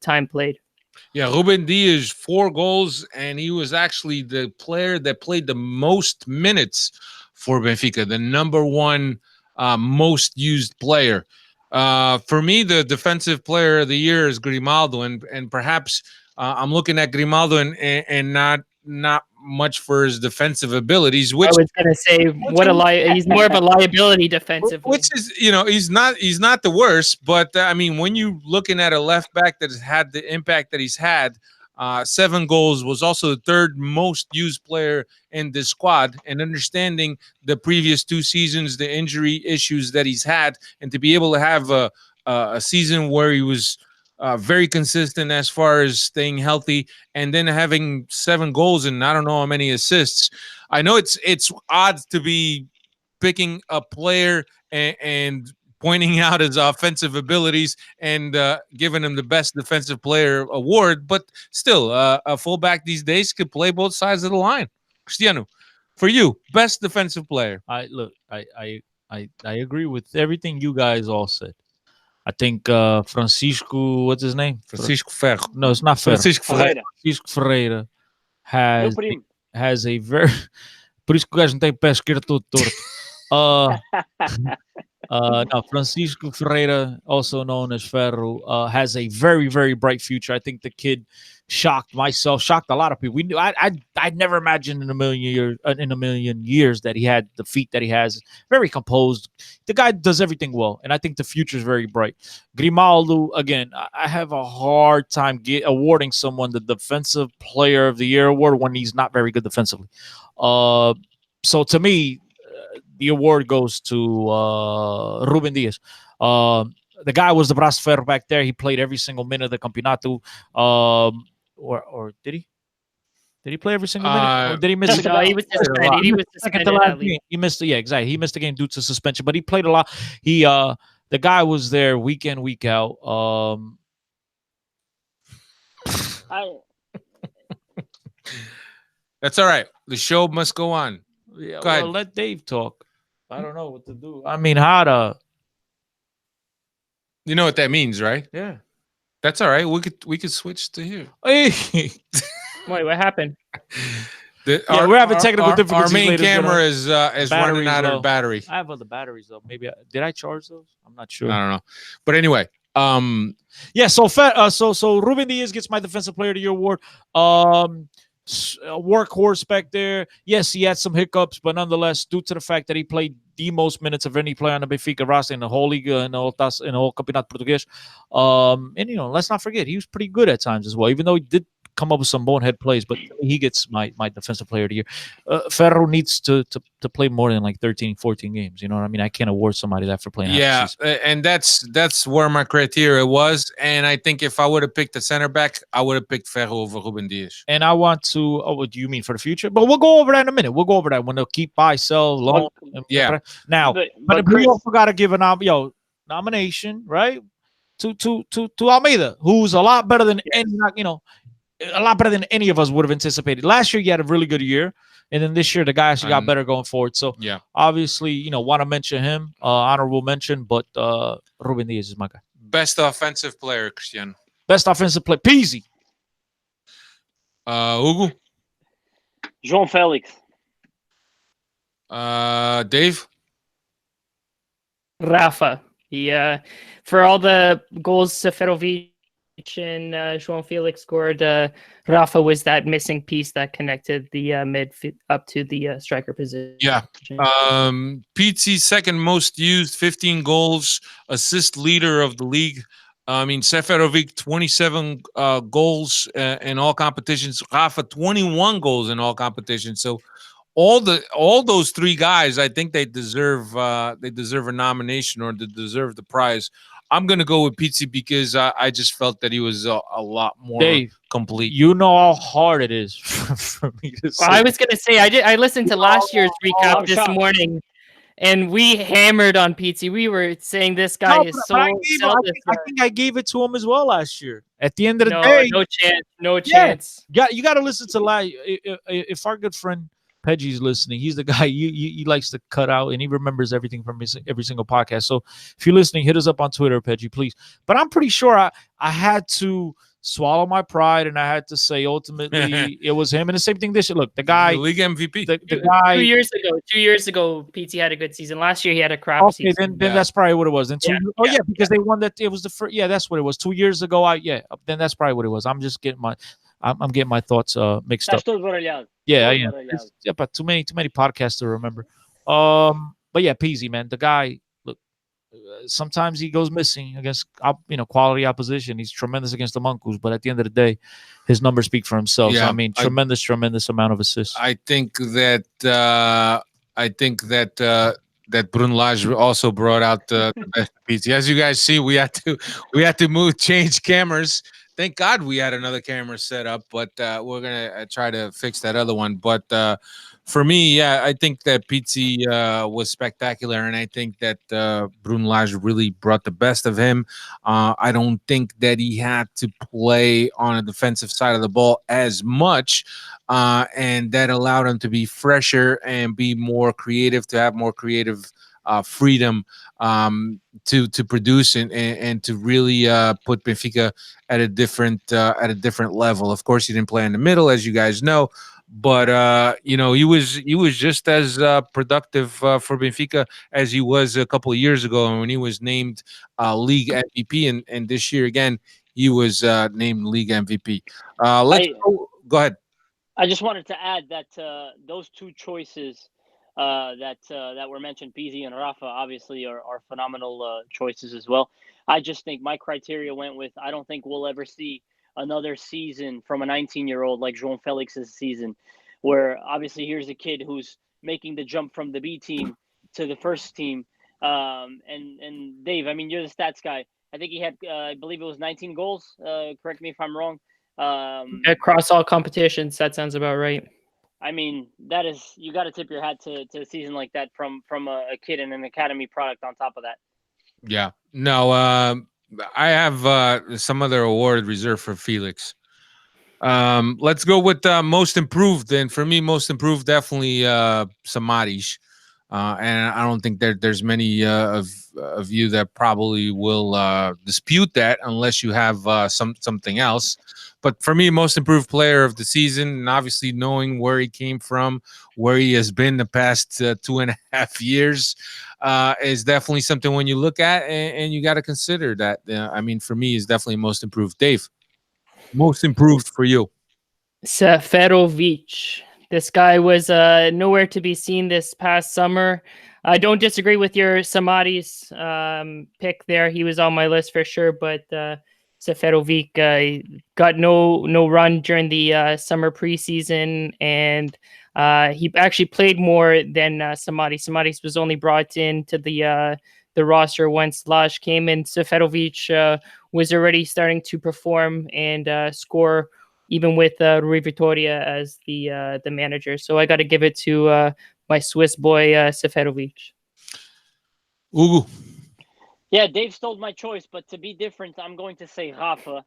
time played. Yeah, Ruben Dias, 4 goals, and he was actually the player that played the most minutes for Benfica, the number one most used player. For me, the defensive player of the year is Grimaldo, and perhaps I'm looking at Grimaldo and not much for his defensive abilities, which I was going to say, he's more of a liability defensively. which is, he's not the worst, but I mean, when you looking at a left back that has had the impact that he's had, 7 goals, was also the third most used player in this squad, and understanding the previous 2 seasons, the injury issues that he's had, and to be able to have a season where he was very consistent as far as staying healthy, and then having 7 goals and I don't know how many assists. I know it's odd to be picking a player and pointing out his offensive abilities and giving him the best defensive player award, but still, a fullback these days could play both sides of the line. Cristiano, for you, best defensive player. I agree with everything you guys all said. I think Francisco, what's his name? Francisco Ferro. No, it's not Ferro. Francisco Ferreira. Francisco Ferreira Meu primo. has a very. Por isso que o gajo não tem pé esquerdo todo torto. No, Francisco Ferreira, also known as Ferro, has a very, very bright future. I think the kid shocked myself, shocked a lot of people. We knew I'd never imagined in a million years that he had the feet that he has. Very composed. The guy does everything well, and I think the future is very bright. Grimaldo, again, I have a hard time awarding someone the Defensive Player of the Year award when he's not very good defensively. So to me, the award goes to Ruben Dias. The guy was the braço ferro back there. He played every single minute of the campeonato. Or did he? Did he play every single minute? Or did he miss? No, he was suspended. He was suspended. He missed. Yeah, exactly. He missed the game due to suspension, but he played a lot. The guy was there week in, week out. That's all right. The show must go on. Yeah, Go ahead. let Dave talk. I don't know what to do. I mean, how to? You know what that means, right? Yeah. That's all right. We could switch to here. Hey. Wait, what happened? We're having technical difficulties. Our main ladies and camera gentlemen. is running out low. of battery. I have other batteries though. Maybe did I charge those? I'm not sure. I don't know. But anyway, yeah. So Ruben Dias gets my Defensive Player of the Year award. Workhorse back there. Yes, he had some hiccups, but nonetheless, due to the fact that he played the most minutes of any player on the Benfica roster in the whole Liga and the whole Campeonato Português. And let's not forget he was pretty good at times as well, even though he did come up with some bonehead plays, but he gets my Defensive Player of the Year. Ferro needs to play more than like 13, 14 games. You know what I mean? I can't award somebody that for playing. Yeah, and that's where my criteria was. And I think if I would have picked a center back, I would have picked Ferro over Ruben Dias. And I want to. What do you mean for the future? But we'll go over that in a minute. We'll go over that when they'll keep, buy, sell, loan. Yeah. Now, but we also got to give a nomination, right? To Almeida, who's a lot better than a lot better than any of us would have anticipated. Last year, he had a really good year, and then this year, the guy actually got better going forward. So, yeah, obviously, want to mention him, honorable mention, but Ruben Dias is my guy. Best offensive player, Cristiano. Best offensive player, Peasy. Hugo. João Felix. Dave? Rafa. He for all the goals Seferovic and João Felix scored, Rafa was that missing piece that connected the mid up to the striker position. Yeah. Pizzi's second most used, 15 goals, assist leader of the league. I mean, Seferovic, 27 goals in all competitions. Rafa, 21 goals in all competitions. So all those three guys, I think they deserve a nomination or they deserve the prize. I'm gonna go with Pizzi because I just felt that he was a lot more Dave, complete. you know how hard it is for me to say. Well, I was gonna say I listened to last year's recap I'm this shocked. morning, and we hammered on Pizzi. We were saying this guy is so I self-destruct. think I gave it to him as well last year. At the end of the No, day, no chance, no Yeah. chance. you got to listen to if our good friend Peggy's listening, he's the guy he likes to cut out, and he remembers everything from every single podcast. So if you're listening, hit us up on Twitter, Peggy, please. But I'm pretty sure I had to swallow my pride, and I had to say ultimately it was him. And the same thing this year. Look, the guy, The league MVP. the 2 guy. years ago, Pizzi had a good season. Last year he had a crap Okay, season. then that's probably what it was. Then Yeah, because they won that. It was the first. Yeah, that's what it was. 2 years ago. Then that's probably what it was. I'm just getting I'm getting my thoughts mixed up. Estás todo baralhado. Yeah, I Todo am. baralhado. Yeah, but too many podcasts to remember. But yeah, Peasy, man, the guy. Look, sometimes he goes missing against quality opposition. He's tremendous against the Monkus, but at the end of the day, his numbers speak for themselves. Yeah, I mean, tremendous amount of assists. I think that that Brunelage also brought out the best pizza. As you guys see, we had to change cameras. Thank God we had another camera set up, but we're gonna try to fix that other one. But for me, yeah, I think that Pizzi was spectacular, and I think that Brunelage really brought the best of him. I don't think that he had to play on a defensive side of the ball as much, and that allowed him to be fresher and be more creative, to have more creative freedom to produce and to really put Benfica at a different level. Of course, he didn't play in the middle, as you guys know, but he was just as productive for Benfica as he was a couple of years ago when he was named league MVP, and this year again he was named league MVP. Go ahead. I just wanted to add that those two choices that were mentioned, Pizzi and Rafa, obviously are phenomenal choices as well. I just think my criteria went with I don't think we'll ever see another season from a 19-year-old like João Felix's season, where obviously here's a kid who's making the jump from the B team to the first team. And Dave, I mean, you're the stats guy. I think he had, I believe it was 19 goals. Correct me if I'm wrong. Across all competitions, that sounds about right. I mean, that is, you got to tip your hat to a season like that from a kid and an academy product on top of that. Yeah. No, I have some other award reserved for Felix. Let's go with most improved. And for me, most improved, definitely Samaris. And I don't think there's many of you that probably will dispute that unless you have something else. But for me, most improved player of the season, and obviously knowing where he came from, where he has been the past 2.5 years, is definitely something when you look at, and you got to consider that. I mean, for me, is definitely most improved. Dave, most improved for you? Seferovic. This guy was nowhere to be seen this past summer. I don't disagree with your Samaris pick there. He was on my list for sure, but Seferovic got no run during the summer preseason, and he actually played more than Samaris. Samaris was only brought into the roster once Laj came in. Seferovic was already starting to perform and score, even with Rui Vitoria as the manager. So I got to give it to my Swiss boy, Seferovic. Ugu. Yeah, Dave stole my choice, but to be different, I'm going to say Rafa.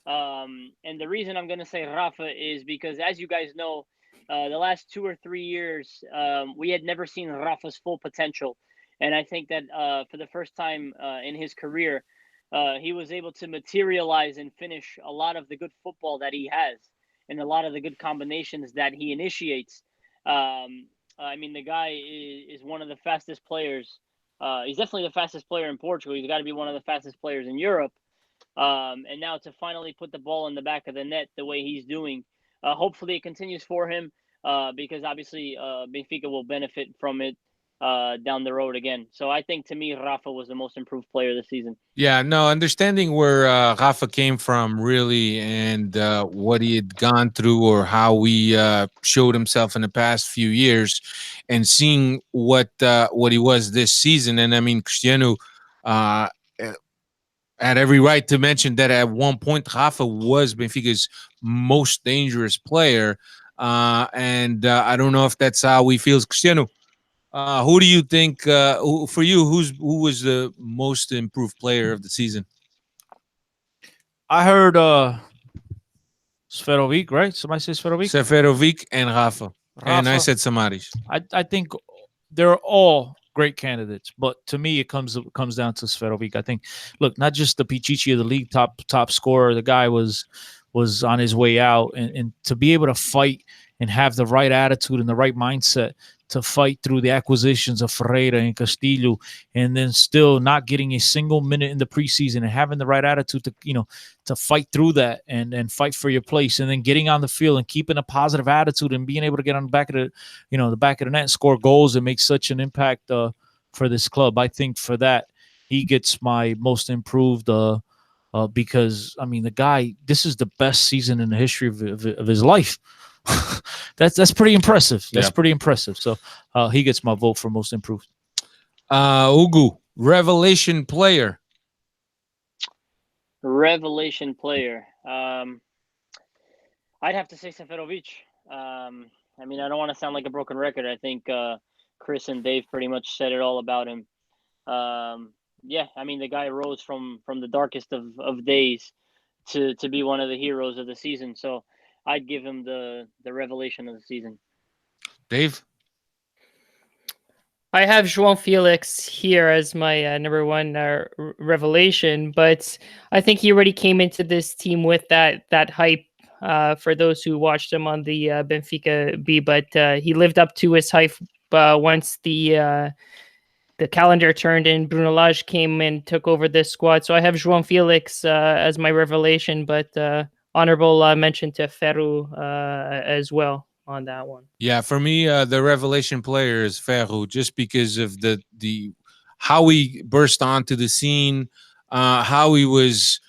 And the reason I'm going to say Rafa is because, as you guys know, the last 2 or 3 years, we had never seen Rafa's full potential. And I think that for the first time in his career, he was able to materialize and finish a lot of the good football that he has and a lot of the good combinations that he initiates. I mean, the guy is one of the fastest players. He's definitely the fastest player in Portugal. He's got to be one of the fastest players in Europe. And now to finally put the ball in the back of the net the way he's doing, hopefully it continues for him because obviously Benfica will benefit from it down the road again. So I think to me, Rafa was the most improved player this season. Yeah, no, understanding where Rafa came from, really, and what he had gone through, or how he showed himself in the past few years, and seeing what he was this season. And I mean, Cristiano had every right to mention that at one point Rafa was Benfica's most dangerous player, and I don't know if that's how he feels. Cristiano, who do you think, for you, who was the most improved player of the season? I heard Sferovic, right? Somebody says Sferovic. Seferovic and Rafa. And I Rafa. said Samaris. I think they're all great candidates, but to me, it comes down to Sferovic. I think, look, not just the Pichichi of the league, top scorer. The guy was on his way out, and to be able to fight and have the right attitude and the right mindset to fight through the acquisitions of Ferreira and Castillo, and then still not getting a single minute in the preseason and having the right attitude to fight through that and fight for your place, and then getting on the field and keeping a positive attitude and being able to get on the back of the net and score goals and make such an impact for this club. I think for that, he gets my most improved because, I mean, the guy, this is the best season in the history of his life. That's pretty impressive. That's pretty impressive. So he gets my vote for most improved. Ugu, revelation player. Revelation player. I'd have to say Seferovic. I mean, I don't want to sound like a broken record. I think Chris and Dave pretty much said it all about him. Yeah, I mean, the guy rose from the darkest of days to be one of the heroes of the season. So I'd give him the revelation of the season. Dave? I have João Felix here as my number one revelation, but I think he already came into this team with that hype for those who watched him on the Benfica B, but he lived up to his hype once the calendar turned and Bruno Lage came and took over this squad. So I have João Felix as my revelation, but honorable mention to Ferro as well on that one. Yeah, for me, the revelation player is Ferro, just because of the how he burst onto the scene, how he was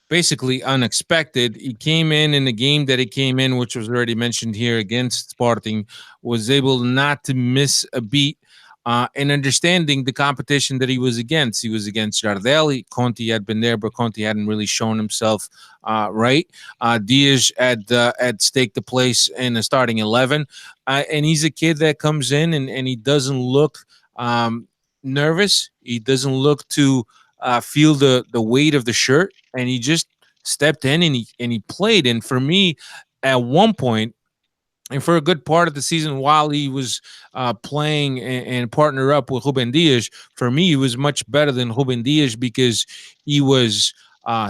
basically unexpected. He came in the game that he came in, which was already mentioned here against Sporting, was able not to miss a beat. And understanding the competition that he was against. He was against Jardel. Conte had been there, but Conte hadn't really shown himself right. Diaz had staked the place in the starting 11. And he's a kid that comes in and he doesn't look nervous. He doesn't look to feel the weight of the shirt. And he just stepped in and he played. And for me, at one point, and for a good part of the season, while he was playing and partner up with Ruben Dias, for me, he was much better than Ruben Dias because he was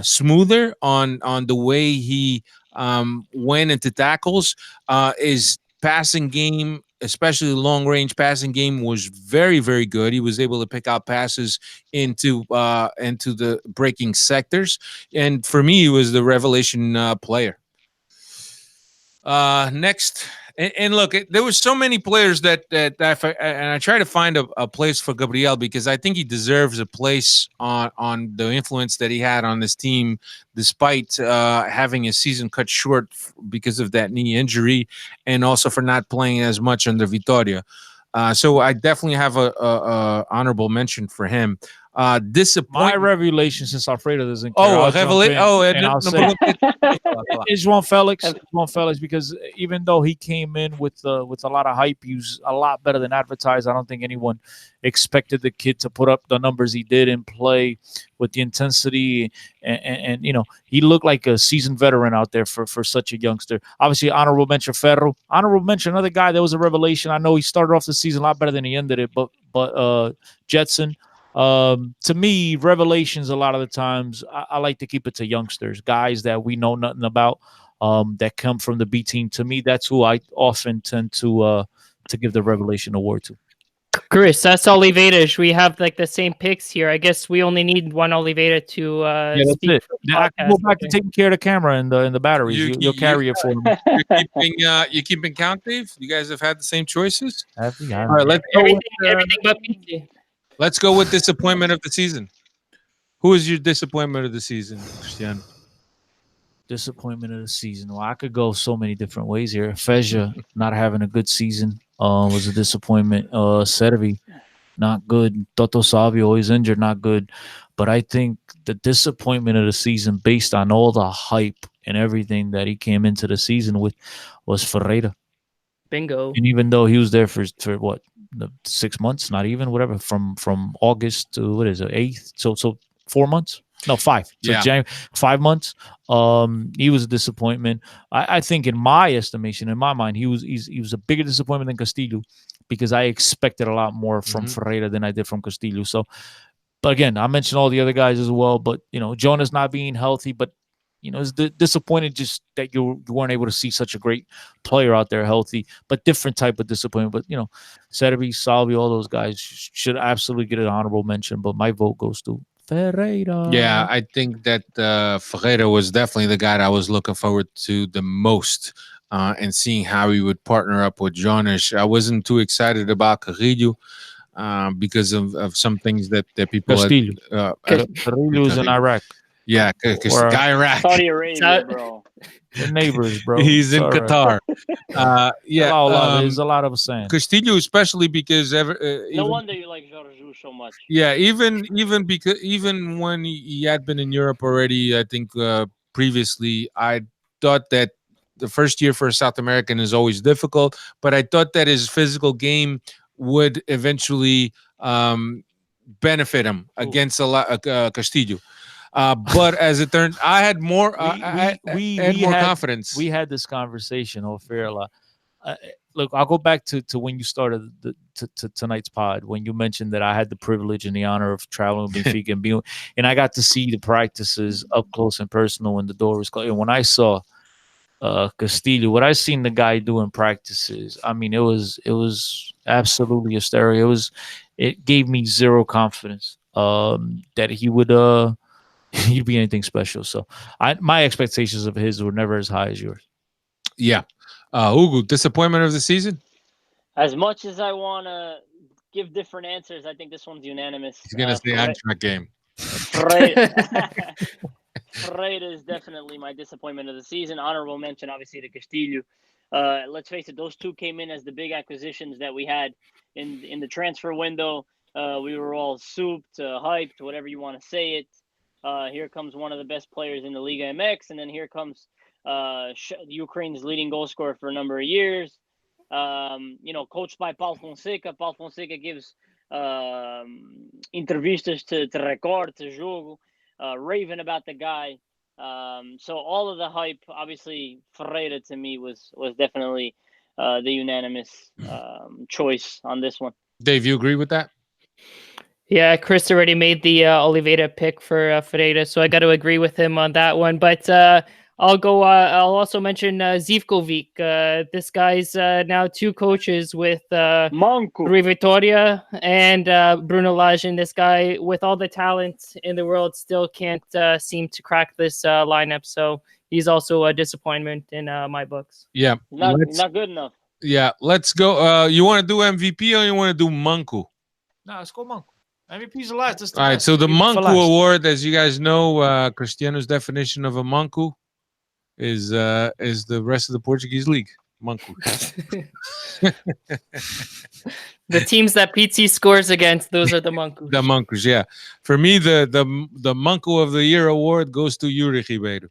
smoother on the way he went into tackles. His passing game, especially long-range passing game, was very, very good. He was able to pick out passes into the breaking sectors. And for me, he was the revelation player. Next, and look, there was so many players that I try to find a place for Gabriel, because I think he deserves a place on the influence that he had on this team, despite having his season cut short because of that knee injury, and also for not playing as much under Vitória. So I definitely have a honorable mention for him. My revelation, since Alfredo doesn't care. Oh, revelation. Oh, it's João Felix. João Felix, because even though he came in with a lot of hype, he was a lot better than advertised. I don't think anyone expected the kid to put up the numbers he did and play with the intensity, and he looked like a seasoned veteran out there for such a youngster. Obviously, honorable mention Ferro. Honorable mention another guy that was a revelation. I know he started off the season a lot better than he ended it, but Jetson. To me, revelations a lot of the times, I like to keep it to youngsters, guys that we know nothing about, that come from the B team. To me, that's who I often tend to to give the revelation award to. Chris, that's Oliveira. We have like the same picks here. I guess we only need one Oliveira to That's speak it. for the Now, I can go podcast. back to taking care of the camera and the batteries. You'll carry it for me. You keeping count, Dave? You guys have had the same choices. All right, let's go. Everything but PT. Let's go with disappointment of the season. Who is your disappointment of the season, Cristiano? Disappointment of the season. Well, I could go so many different ways here. Feja not having a good season was a disappointment. Servi, not good. Toto Savio always injured, not good. But I think the disappointment of the season, based on all the hype and everything that he came into the season with, was Ferreira. Bingo. And even though he was there for what, 6 months, not even, whatever, from August to what is it, 8th? So 4 months. No, 5. So Yeah. 5 months. He was a disappointment. I think, in my estimation, in my mind, he was a bigger disappointment than Castillo, because I expected a lot more from Ferreira than I did from Castillo. So, but again, I mentioned all the other guys as well. But Jonas not being healthy, but it's disappointed just that you weren't able to see such a great player out there healthy, but different type of disappointment. But Servi, Salvi, all those guys should absolutely get an honorable mention. But my vote goes to Ferreira. Yeah, I think that Ferreira was definitely the guy that I was looking forward to the most, and seeing how he would partner up with Jonas. I wasn't too excited about Carrillo because of some things that people Castillo. had. Carrillo was in Iraq. Yeah, because Or- Iraq. Saudi Arabia, bro. They're neighbors, bro. He's in Sorry. Qatar. There's a lot of saying. Castillo, especially because No wonder you like Jorge so much. yeah, even when he had been in Europe already, I think previously, I thought that the first year for a South American is always difficult, but I thought that his physical game would eventually benefit him against Castillo. But as it turned, I had more. I had more confidence. We had this conversation off air a lot. Look, I'll go back to when you started to tonight's pod, when you mentioned that I had the privilege and the honor of traveling with Benfica and I got to see the practices up close and personal when the door was closed. And when I saw Castillo, what I seen the guy do in practices, I mean, it was absolutely hysterical. It gave me zero confidence that he would he'd be anything special. So my expectations of his were never as high as yours. Yeah. Hugo, disappointment of the season? As much as I want to give different answers, I think this one's unanimous. He's going to say Eintracht game. Ferreira is definitely my disappointment of the season. Honorable mention, obviously, to Castillo. Let's face it, those two came in as the big acquisitions that we had in the transfer window. We were all souped, hyped, whatever you want to say it. Here comes one of the best players in the Liga MX, and then here comes Ukraine's leading goal scorer for a number of years. Coached by Paulo Fonseca. Paulo Fonseca gives entrevistas to Record, to Jogo, raving about the guy. So all of the hype, obviously, Ferreira to me was definitely the unanimous choice on this one. Dave, you agree with that? Yeah, Chris already made the Oliveira pick for Ferreira, so I got to agree with him on that one. But I'll go. I'll also mention Zivkovic. This guy's now 2 coaches with Rui Vitória and Bruno Lage. And this guy, with all the talent in the world, still can't seem to crack this lineup. So he's also a disappointment in my books. Yeah, not good enough. Yeah, let's go. You want to do MVP or you want to do Manco? No, let's go Manco. MVP's the last. All right, so the Manco Award, as you guys know, Cristiano's definition of a Manco is the rest of the Portuguese league. Manco. The teams that PT scores against, those are the Mancos. The Mancos, yeah. For me, the Manco of the Year award goes to Yuri Ribeiro.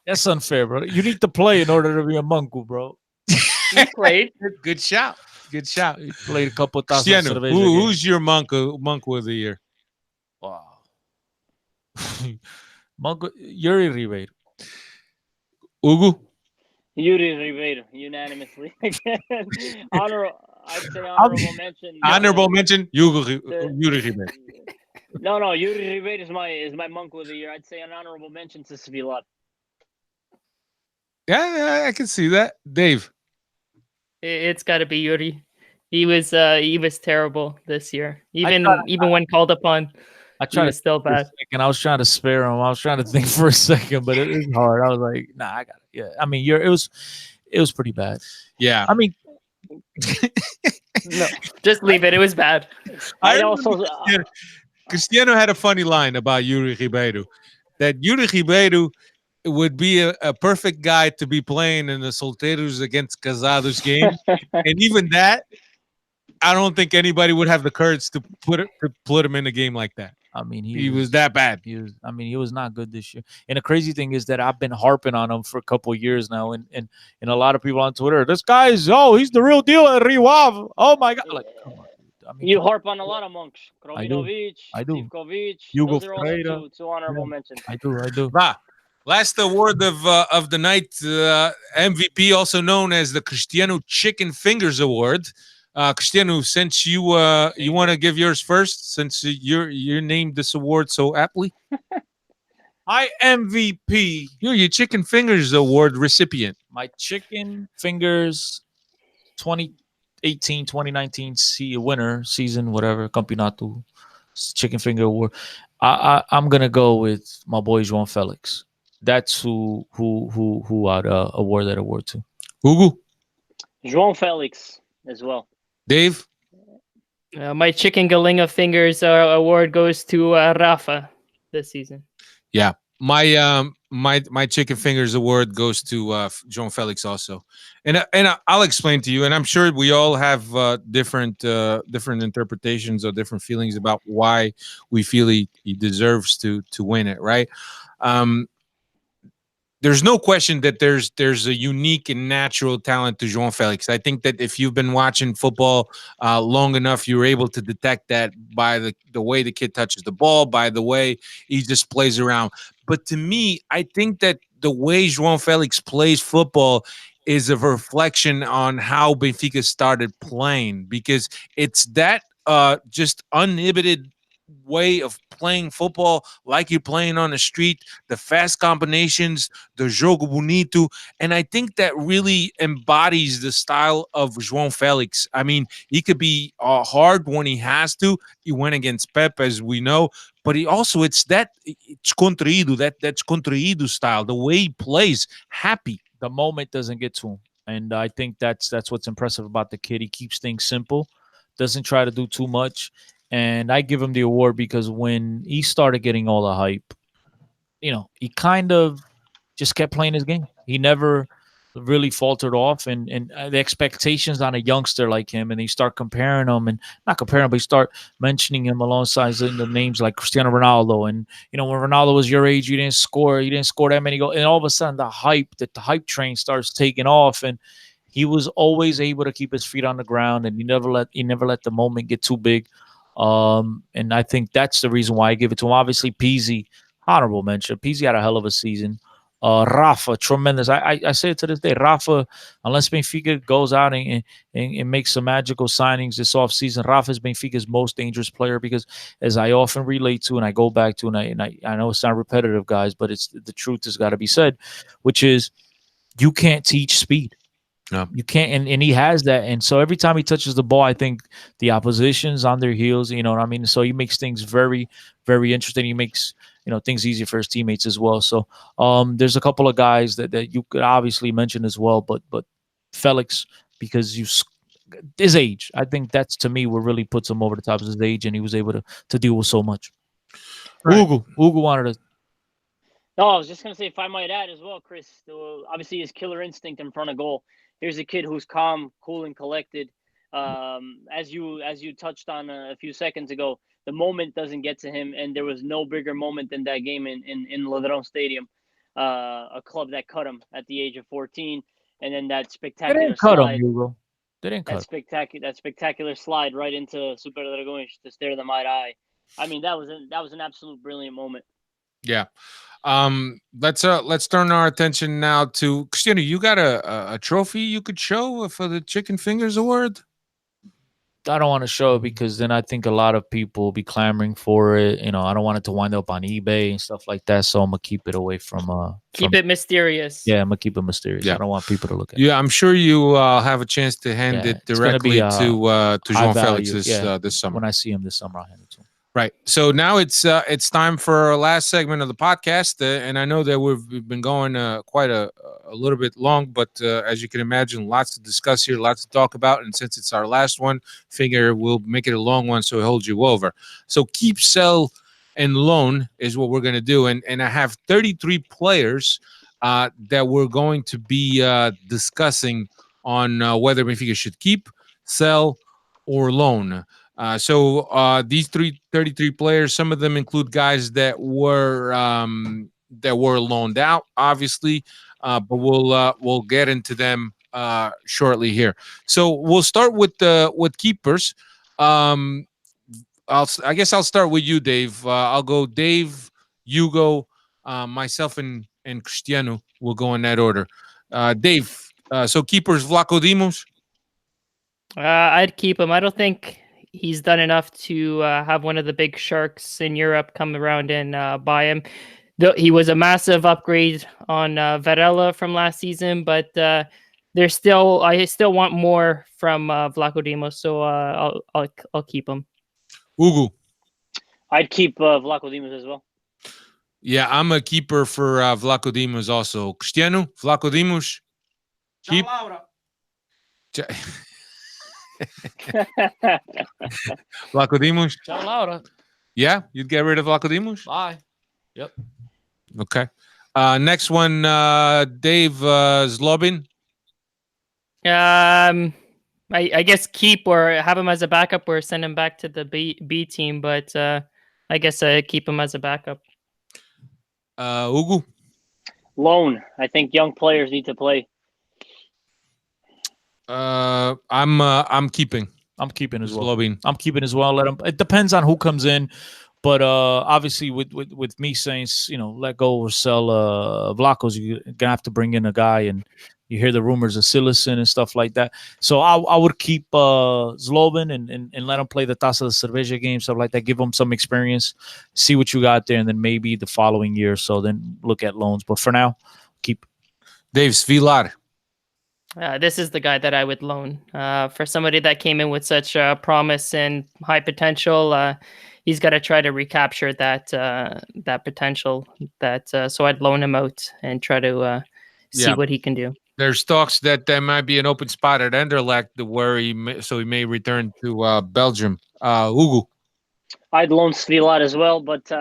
That's unfair, bro. You need to play in order to be a Manco, bro. He played. Good shout. Good shout. He played a couple of thousand. Cristiano, who's your Manco of the Year? Wow. Manco, Yuri Ribeiro. Hugo? Yuri Ribeiro, unanimously. I'd say honorable mention. Honorable mention, Yuri Ribeiro. No, Yuri Ribeiro is my Manco of the Year. I'd say an honorable mention to Sevilla. Yeah, I can see that. Dave. It's got to be Yuri. He was terrible this year. Even when called upon, I he tried to was still for a bad. second. I was trying to spare him. I was trying to think for a second, but it was hard. I was like, nah, I got it. Yeah. I mean, it was pretty bad. Yeah. I mean, No, just leave it. It was bad. I remember also Cristiano had a funny line about Yuri Ribeiro, that Yuri Ribeiro would be a perfect guy to be playing in the Solteiros against Casados game. And even that, I don't think anybody would have the courage to put him in a game like that. I mean, He was that bad. He was not good this year. And the crazy thing is that I've been harping on him for a couple of years now, and a lot of people on Twitter, this guy's he's the real deal at Rio Ave. Oh my god! Like, come on, dude. I mean, you harp on a lot of monks. I do. Krominovic, I do. Zivkovic. Hugo Those are also Ferreira. two honorable mentions. I do. Va. Last award of the night, MVP, also known as the Cristiano Chicken Fingers Award. Cristiano, since you want to give yours first, since you're named this award so aptly. My MVP, You're your Chicken Fingers Award recipient. my chicken fingers, 2018-2019 winner season, whatever campeonato, chicken finger award. I'm gonna go with my boy João Felix. That's who I'd award that award to. Hugo, João Felix as well. Dave. My chicken galinga fingers award goes to Rafa this season. Yeah, my Chicken Fingers Award goes to Joan Felix also, and I'll explain to you. And I'm sure we all have different interpretations or different feelings about why we feel he deserves to win it. Right? There's no question that there's a unique and natural talent to João Felix. I think that if you've been watching football long enough, you're able to detect that by the way the kid touches the ball, by the way he just plays around. But to me, I think that the way João Felix plays football is a reflection on how Benfica started playing, because it's that just uninhibited way of playing football like you're playing on the street, the fast combinations, the jogo bonito, and I think that really embodies the style of João Felix. I mean, he could be hard when he has to. He went against Pep, as we know, but he also it's contraído, that's contraído style, the way he plays, happy. The moment doesn't get to him, and I think that's what's impressive about the kid. He keeps things simple, doesn't try to do too much. And I give him the award because when he started getting all the hype, he kind of just kept playing his game. He never really faltered off, and the expectations on a youngster like him, and you start comparing him, and not comparing, but you start mentioning him alongside the names like Cristiano Ronaldo. And when Ronaldo was your age, you didn't score that many goals, and all of a sudden the hype train starts taking off, and he was always able to keep his feet on the ground, and he never let the moment get too big. And I think that's the reason why I give it to him. Obviously, Pizzi, honorable mention. Pizzi had a hell of a season. Rafa, tremendous. I say it to this day. Rafa, unless Benfica goes out and makes some magical signings this offseason, Rafa is Benfica's most dangerous player because, as I often relate to and I go back to, and I know it's not repetitive, guys, but it's the truth has got to be said, which is you can't teach speed. No. You can't, and he has that. And so every time he touches the ball, I think the opposition's on their heels. You know what I mean? So he makes things very, very interesting. He makes things easier for his teammates as well. So there's a couple of guys that you could obviously mention as well, but Felix, because his age, I think that's to me what really puts him over the top of his age, and he was able to deal with so much. Right. Hugo wanted to. No, I was just gonna say, if I might add as well, Chris. Obviously, his killer instinct in front of goal. Here's a kid who's calm, cool, and collected. As you touched on a few seconds ago, the moment doesn't get to him, and there was no bigger moment than that game in Ladrón Stadium, a club that cut him at the age of 14, and then that spectacular They didn't cut slide. him, Hugo. They didn't cut him. That spectacular slide right into Super Dragões to stare them eye to eye. I mean, that was an absolute brilliant moment. Yeah. Let's turn our attention now to Cristiano. You got a trophy you could show for the Chicken Fingers Award? I don't want to show it because then I think a lot of people will be clamoring for it. I don't want it to wind up on eBay and stuff like that. So I'm gonna keep it away from. Keep it mysterious. Yeah, I'm gonna keep it mysterious. Yeah. I don't want people to look at. Yeah, I'm sure you have a chance to hand Yeah, it it's gonna directly be, to high João value. Felix this summer. When I see him this summer, I'll hand it to him. Right. So now it's time for our last segment of the podcast, and I know that we've been going quite a little bit long, but as you can imagine, lots to discuss here, lots to talk about, and since it's our last one, figure we'll make it a long one so it holds you over. So keep, sell, and loan is what we're going to do, and I have 33 players that we're going to be discussing on whether Benfica should keep, sell, or loan. So these 33 players, some of them include guys that were loaned out, obviously, but we'll get into them shortly here. So we'll start with keepers. I guess I'll start with you, Dave. I'll go Dave, Hugo, myself, and Cristiano. We'll go in that order. Dave. So keepers, Vlaco Dimos. I'd keep him. I don't think he's done enough to have one of the big sharks in Europe come around and buy him. He was a massive upgrade on Varela from last season, but I still want more from Vlaco Dimos, so I'll keep him. Hugo. I'd keep Vlaco Dimos as well. Yeah, I'm a keeper for Vlaco Dimos also. Cristiano, Vlaco Dimos. Keep. Vlaco Dimos. Ciao, Laura. Yeah, you'd get rid of Vlaco Dimos? Bye. Yep. Okay. Next one, Dave Zlobin. I guess keep or have him as a backup or send him back to the B team, but I guess keep him as a backup. Hugo. Loan. I think young players need to play. I'm keeping. I'm keeping as well. Zlobin. I'm keeping as well. Let him. It depends on who comes in, but obviously with me saying let go or sell Vlacos, you're gonna have to bring in a guy, and you hear the rumors of Silicon and stuff like that. So I would keep Zlobin and let him play the Taça de Cerveja game, stuff like that. Give him some experience, see what you got there, and then maybe the following year or so then look at loans. But for now, keep. Dave Svilar. This is the guy that I would loan for somebody that came in with such promise and high potential. He's got to try to recapture that potential. So I'd loan him out and try to see what he can do. There's talks that there might be an open spot at Anderlecht where he may return to Belgium. Hugo. I'd loan Svilar as well, but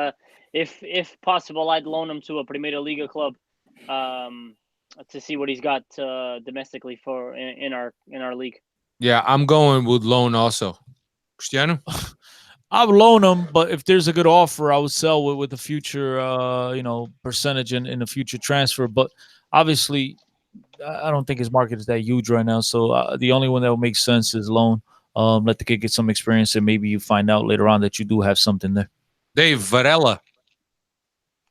if possible, I'd loan him to a Primeira Liga club. To see what he's got domestically for in our league. Yeah, I'm going with loan also. Cristiano? I would loan him, but if there's a good offer, I would sell with a future percentage in a future transfer. But obviously, I don't think his market is that huge right now. So the only one that would make sense is loan. Let the kid get some experience, and maybe you find out later on that you do have something there. Dave Varela.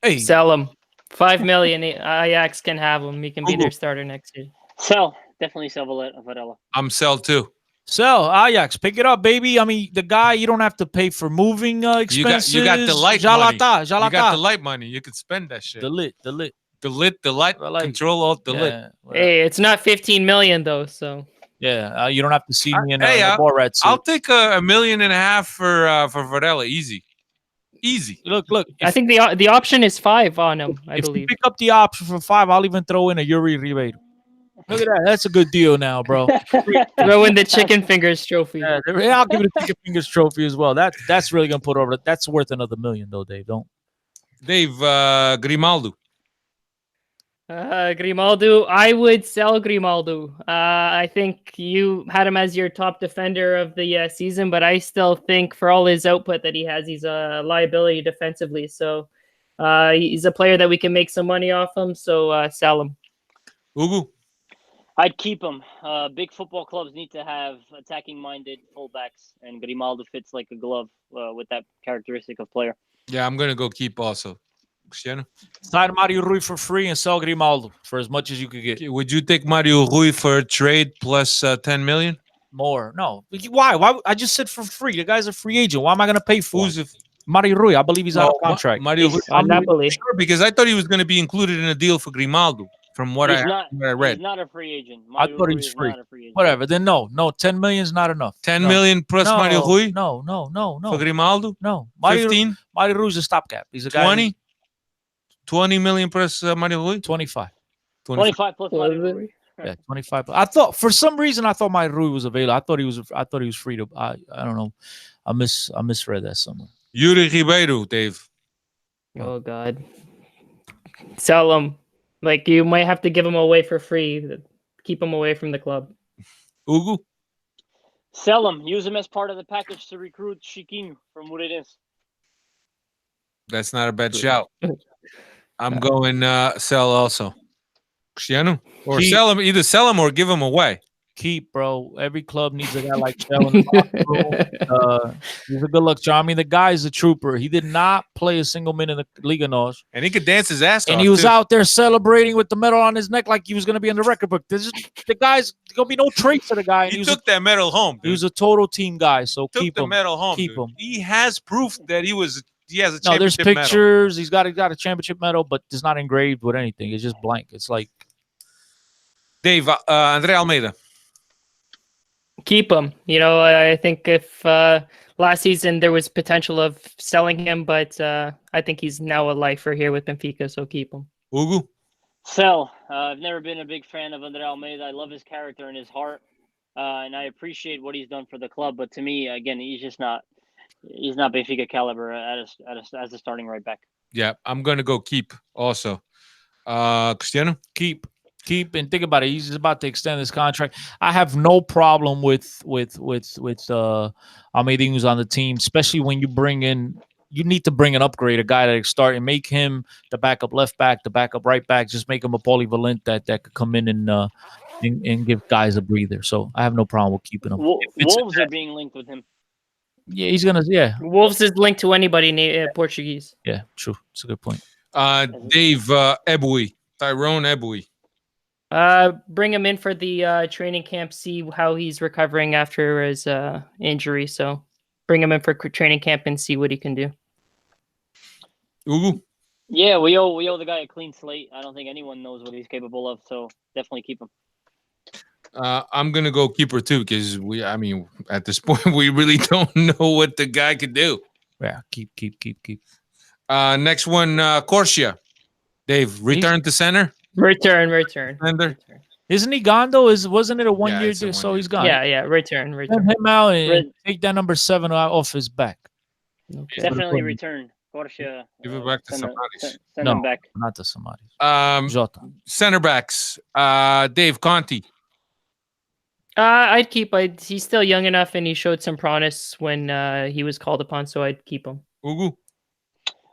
Hey, sell him. 5 million. Ajax can have him. He can be their starter next year. Definitely sell Varela. I'm sell too. Sell Ajax. Pick it up, baby. I mean, the guy, you don't have to pay for moving expenses. You got the light money. You got the light money. You could spend that shit. The lit. The light control alt the lit. Hey, it's not 15 million though, so. Yeah, you don't have to see me in the Borat suit. I'll take $1.5 million for Varela. Easy. Look. I think the option is 5 on him. I believe. If you pick up the option for 5, I'll even throw in a Yuri Ribeiro. Look at that. That's a good deal now, bro. Throw in the chicken fingers trophy. Yeah, I'll give it a chicken fingers trophy as well. That's really gonna put over. That's worth another $1 million though, Dave. Don't. Dave Grimaldo. Grimaldo, I would sell Grimaldo. I think you had him as your top defender of the season, but I still think for all his output that he has, he's a liability defensively. So he's a player that we can make some money off him. So sell him. Hugo. I'd keep him. Big football clubs need to have attacking-minded fullbacks, and Grimaldo fits like a glove with that characteristic of player. Yeah, I'm gonna go keep also. Cristiano? Sign Mario Rui for free and sell Grimaldo for as much as you could get. Would you take Mario Rui for a trade plus 10 million? More. No. Why? Why? I just said for free. The guy's a free agent. Why am I going to pay for Who's him? if Mario Rui. I believe he's out of contract. Mario? On Napoli. Sure, because I thought he was going to be included in a deal for Grimaldo. From what I read, He's not a free agent. I Mario thought he Rui was is free. not a free agent. Whatever. Then no. 10 million is not enough. 10 no. million plus no, Mario Rui. No. For Grimaldo. No. 15. Mario Rui is a stopgap. He's a guy. 20. 20 million plus Mario Rui. 25. 25 plus Mario Rui. Yeah, 25. I thought for some reason Mario Rui was available. I thought he was free to. I don't know. I misread that somewhere. Yuri Ribeiro, Dave. Oh God. Sell him. Like you might have to give him away for free. Keep him away from the club. Ugu. Sell him. Use him as part of the package to recruit Chiquinho from Moreirense. That's not a bad shout. I'm going sell also. Cristiano? Or sell him, either sell him or give him away. Keep, bro. Every club needs a guy like Shell in the locker room. He's a good luck charm. I mean, the guy's a trooper. He did not play a single minute in the Liga NOS. And he could dance his ass off. And he was out there celebrating with the medal on his neck like he was going to be in the record book. The guy's going to be no trace of the guy. He took that medal home. He was a total team guy, so keep him. Medal home. Keep him. He has proof that he has a championship No, there's medal. pictures. He's got a championship medal, but it's not engraved with anything. It's just blank. It's like Dave, Andre Almeida. Keep him. You know, I think if last season there was potential of selling him, but I think he's now a lifer here with Benfica, so keep him. Ugu. Sell. I've never been a big fan of Andre Almeida. I love his character and his heart, and I appreciate what he's done for the club. But to me, again, he's not Benfica caliber as a starting right back. Yeah, I'm going to go keep also. Cristiano? Keep and think about it. He's about to extend his contract. I have no problem with Almeida who's on the team, especially when you need to bring an upgrade, a guy that can start and make him the backup left back, the backup right back. Just make him a polyvalent that could come in and give guys a breather. So I have no problem with keeping him. Wolves are being linked with him. Yeah, he's gonna. Yeah, Wolves is linked to anybody named Portuguese. Yeah, true. It's a good point. Dave Eboué, Tyrone Eboué. Bring him in for the training camp, see how he's recovering after his injury. So bring him in for training camp and see what he can do. Ugu. Yeah, we owe the guy a clean slate. I don't think anyone knows what he's capable of, so definitely keep him. I'm gonna go keeper too because at this point we really don't know what the guy could do. Yeah, keep. Next one, Corsia. Dave, return to center. Return. Isn't he gone though? Wasn't it a 1 year deal? So he's gone. Yeah. Return. Send him out and take that number 7 off his back. Okay. Definitely return. Corsia. Give it back to somebody. Send him back. Not to somebody. Jota. Center backs. Dave Conti. I'd keep. He's still young enough, and he showed some promise when he was called upon. So I'd keep him. Ugu.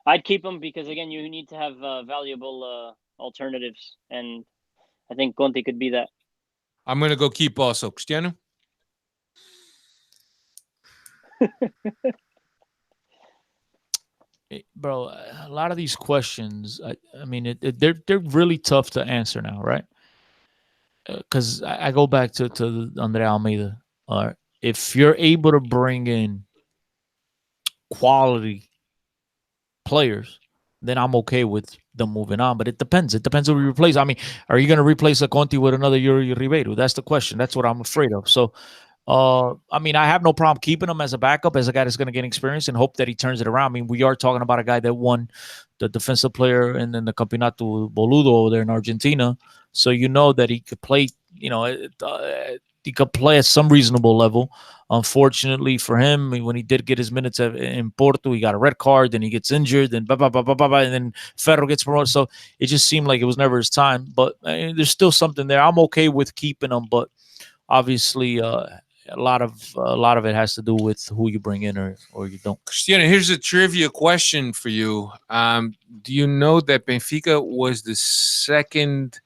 I'd keep him because again, you need to have valuable alternatives, and I think Conte could be that. I'm gonna go keep also. Cristiano. Bro, a lot of these questions, I mean, they're really tough to answer now, right? Because I go back to Andre Almeida. If you're able to bring in quality players, then I'm okay with them moving on. But it depends. It depends who we replace. I mean, are you going to replace a Conte with another Yuri Ribeiro? That's the question. That's what I'm afraid of. So, I mean, I have no problem keeping him as a backup, as a guy that's going to get experience and hope that he turns it around. I mean, we are talking about a guy that won the defensive player and then the Campeonato Boludo over there in Argentina. So you know that he could play, he could play at some reasonable level. Unfortunately for him, when he did get his minutes in Porto, he got a red card, then he gets injured, and and then Ferro gets promoted. So it just seemed like it was never his time. But there's still something there. I'm okay with keeping him, but obviously a lot of it has to do with who you bring in or you don't. Cristiano, here's a trivia question for you. Do you know that Benfica was the second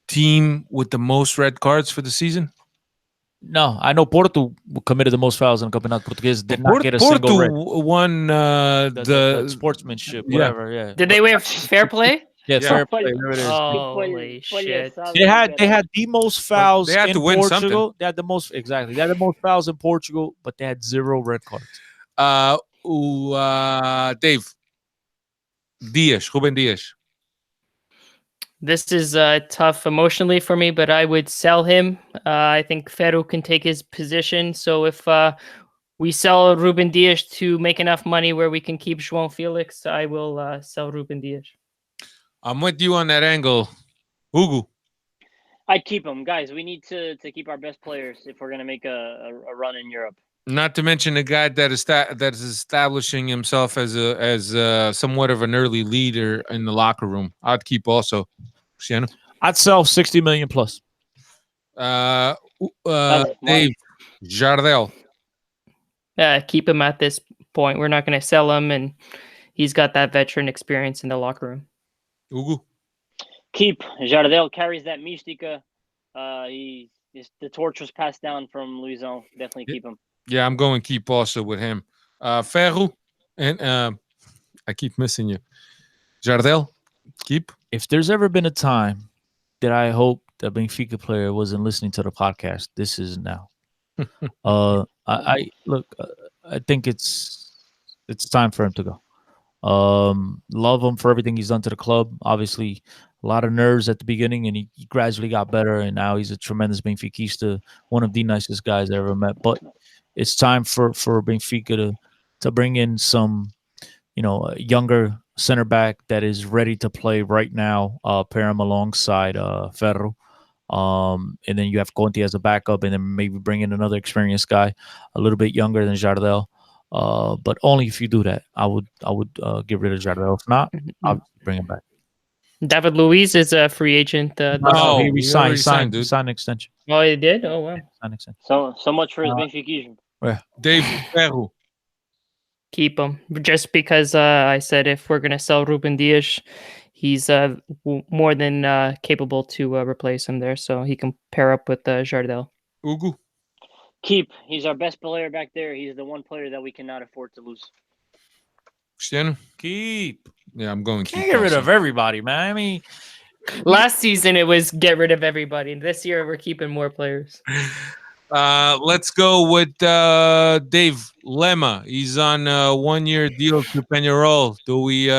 team with the most red cards for the season? No, I know Porto committed the most fouls in the Campeonato Português. Did not get a single red. Porto won the sportsmanship, whatever. Yeah. Did they wear fair play? Yeah, Yeah. fair play. There it is. Holy shit. They had the most fouls they had in to win Portugal. something. They had the most exactly. They had the most fouls in Portugal, but they had 0 red cards. Dave Dias, Ruben Dias. This is tough emotionally for me, but I would sell him. I think Ferro can take his position. So if we sell Ruben Dias to make enough money where we can keep João Felix, I will sell Ruben Dias. I'm with you on that angle. Hugo. I'd keep him, guys. We need to keep our best players if we're gonna make a run in Europe. Not to mention a guy that is establishing himself as somewhat of an early leader in the locker room. I'd keep also. Cristiano. I'd sell 60 million plus. Dave Jardel. Keep him at this point. We're not going to sell him, and he's got that veteran experience in the locker room. Hugo. Keep. Jardel carries that mística. The torch was passed down from Luizão. Definitely keep him. Yeah, I'm going keep also with him. Ferro and I keep missing you. Jardel, keep. If there's ever been a time that I hope the Benfica player wasn't listening to the podcast, this is now. I look. I think it's time for him to go. Love him for everything he's done to the club. Obviously, a lot of nerves at the beginning, and he gradually got better, and now he's a tremendous Benfiquista, one of the nicest guys I ever met. But it's time for Benfica to bring in some, a younger center back that is ready to play right now. Pair him alongside Ferro. And then you have Conte as a backup, and then maybe bring in another experienced guy, a little bit younger than Jardel. But only if you do that, I would get rid of Jardel. If not, I'll bring him back. David Luiz is a free agent. He already signed dude. an extension. Oh, he did? Oh, wow. Signed extension. So much for his Benfiquism. Dave Ferro. Keep him. Just because I said if we're going to sell Ruben Dias, he's more than capable to replace him there. So he can pair up with Jardel. Hugo. Keep. He's our best player back there. He's the one player that we cannot afford to lose. Cristiano. Keep. Yeah, I'm going keep. Can't get rid also. of everybody, man. I mean, Last season, it was get rid of everybody. This year, we're keeping more players. Let's go with Dave Lemma. He's on a 1-year deal to Peñarol. Do we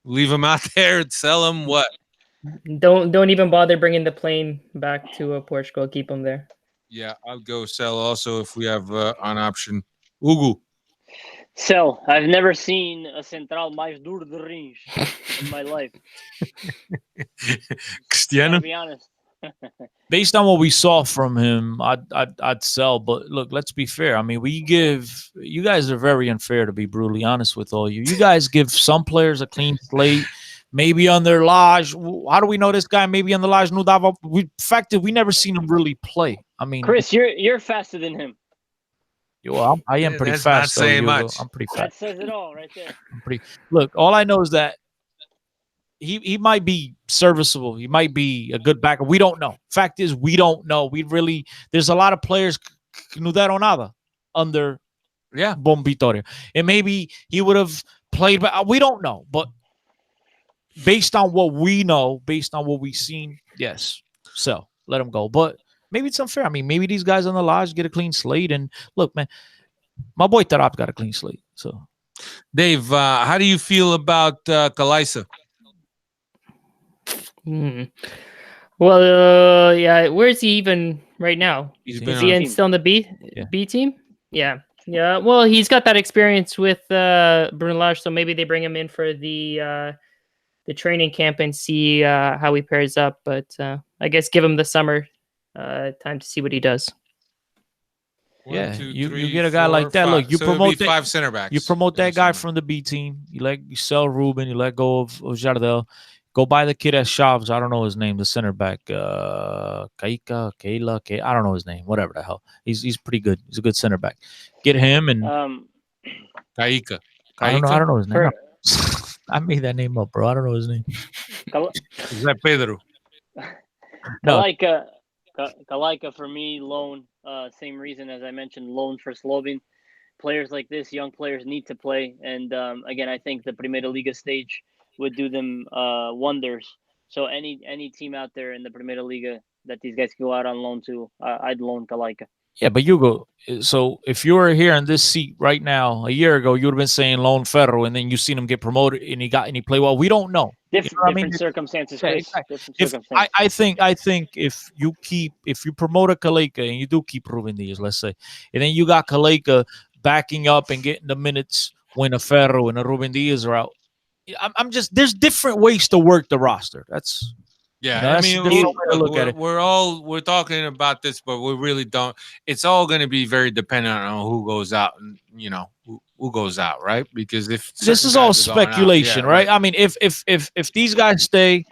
leave him out there and sell him? What? Don't even bother bringing the plane back to Portugal. Keep him there. Yeah, I'll go sell also if we have an option. Hugo. Sell. I've never seen a central mais duro de rins in my life. Cristiano. To be honest. based on what we saw from him, I'd sell. But look, let's be fair. I mean, you guys are very unfair, to be brutally honest with all you. You guys give some players a clean slate. Maybe on their lodge. How do we know this guy? Maybe on the lodge, no dava. Fact is, we never seen him really play. I mean, Chris, you're faster than him. I am pretty That's fast. not saying Hugo. much. I'm pretty That fast. says it all right there. Look, all I know is that he might be serviceable. He might be a good backer. We don't know. Fact is, we don't know. There's a lot of players no deram nada under Bom Vitória. And maybe he would have played, but we don't know. But based on what we know, based on what we've seen, yes. So let him go. But maybe it's unfair. I mean, maybe these guys on the lodge get a clean slate. And look, man, my boy Tarap got a clean slate. So, Dave, how do you feel about Kalaisa? Well, yeah. Where's he even right now? He's Is he still in the B team? Yeah. Well, he's got that experience with Bruno Lage, so maybe they bring him in for the training camp and see how he pairs up. But I guess give him the summer time to see what he does. Yeah, you get a guy like that. Look, you promote 5 center backs. You promote that guy from the B team. You sell Ruben. You let go of Jardel. Go buy the kid at Chaves. I don't know his name. The center back, Kayla. I don't know his name. Whatever the hell. He's pretty good. He's a good center back. Get him and Kaika. I don't know his name. I made that name up, bro. I don't know his name. Is that Pedro? No. Kalaika for me, loan. Same reason as I mentioned, loan for Slovin. Players like this, young players need to play. And again, I think the Primera Liga stage would do them wonders. So any team out there in the Primera Liga that these guys can go out on loan to, I'd loan Kalaika. Yeah, but Hugo, so if you were here in this seat right now, a year ago, you would have been saying Lone Ferro, and then you seen him get promoted, and he play well. We don't know. Different circumstances, Chris. Exactly. Different If circumstances. I think if you promote a Kaleka and you do keep Ruben Diaz, let's say, and then you got Kaleka backing up and getting the minutes when a Ferro and a Ruben Diaz are out. I'm just there's different ways to work the roster. That's Yeah, I mean, look at it. we're talking about this, but we really don't. It's all going to be very dependent on who goes out, and who goes out, right? Because if this is all speculation, right? I mean, if these guys stay,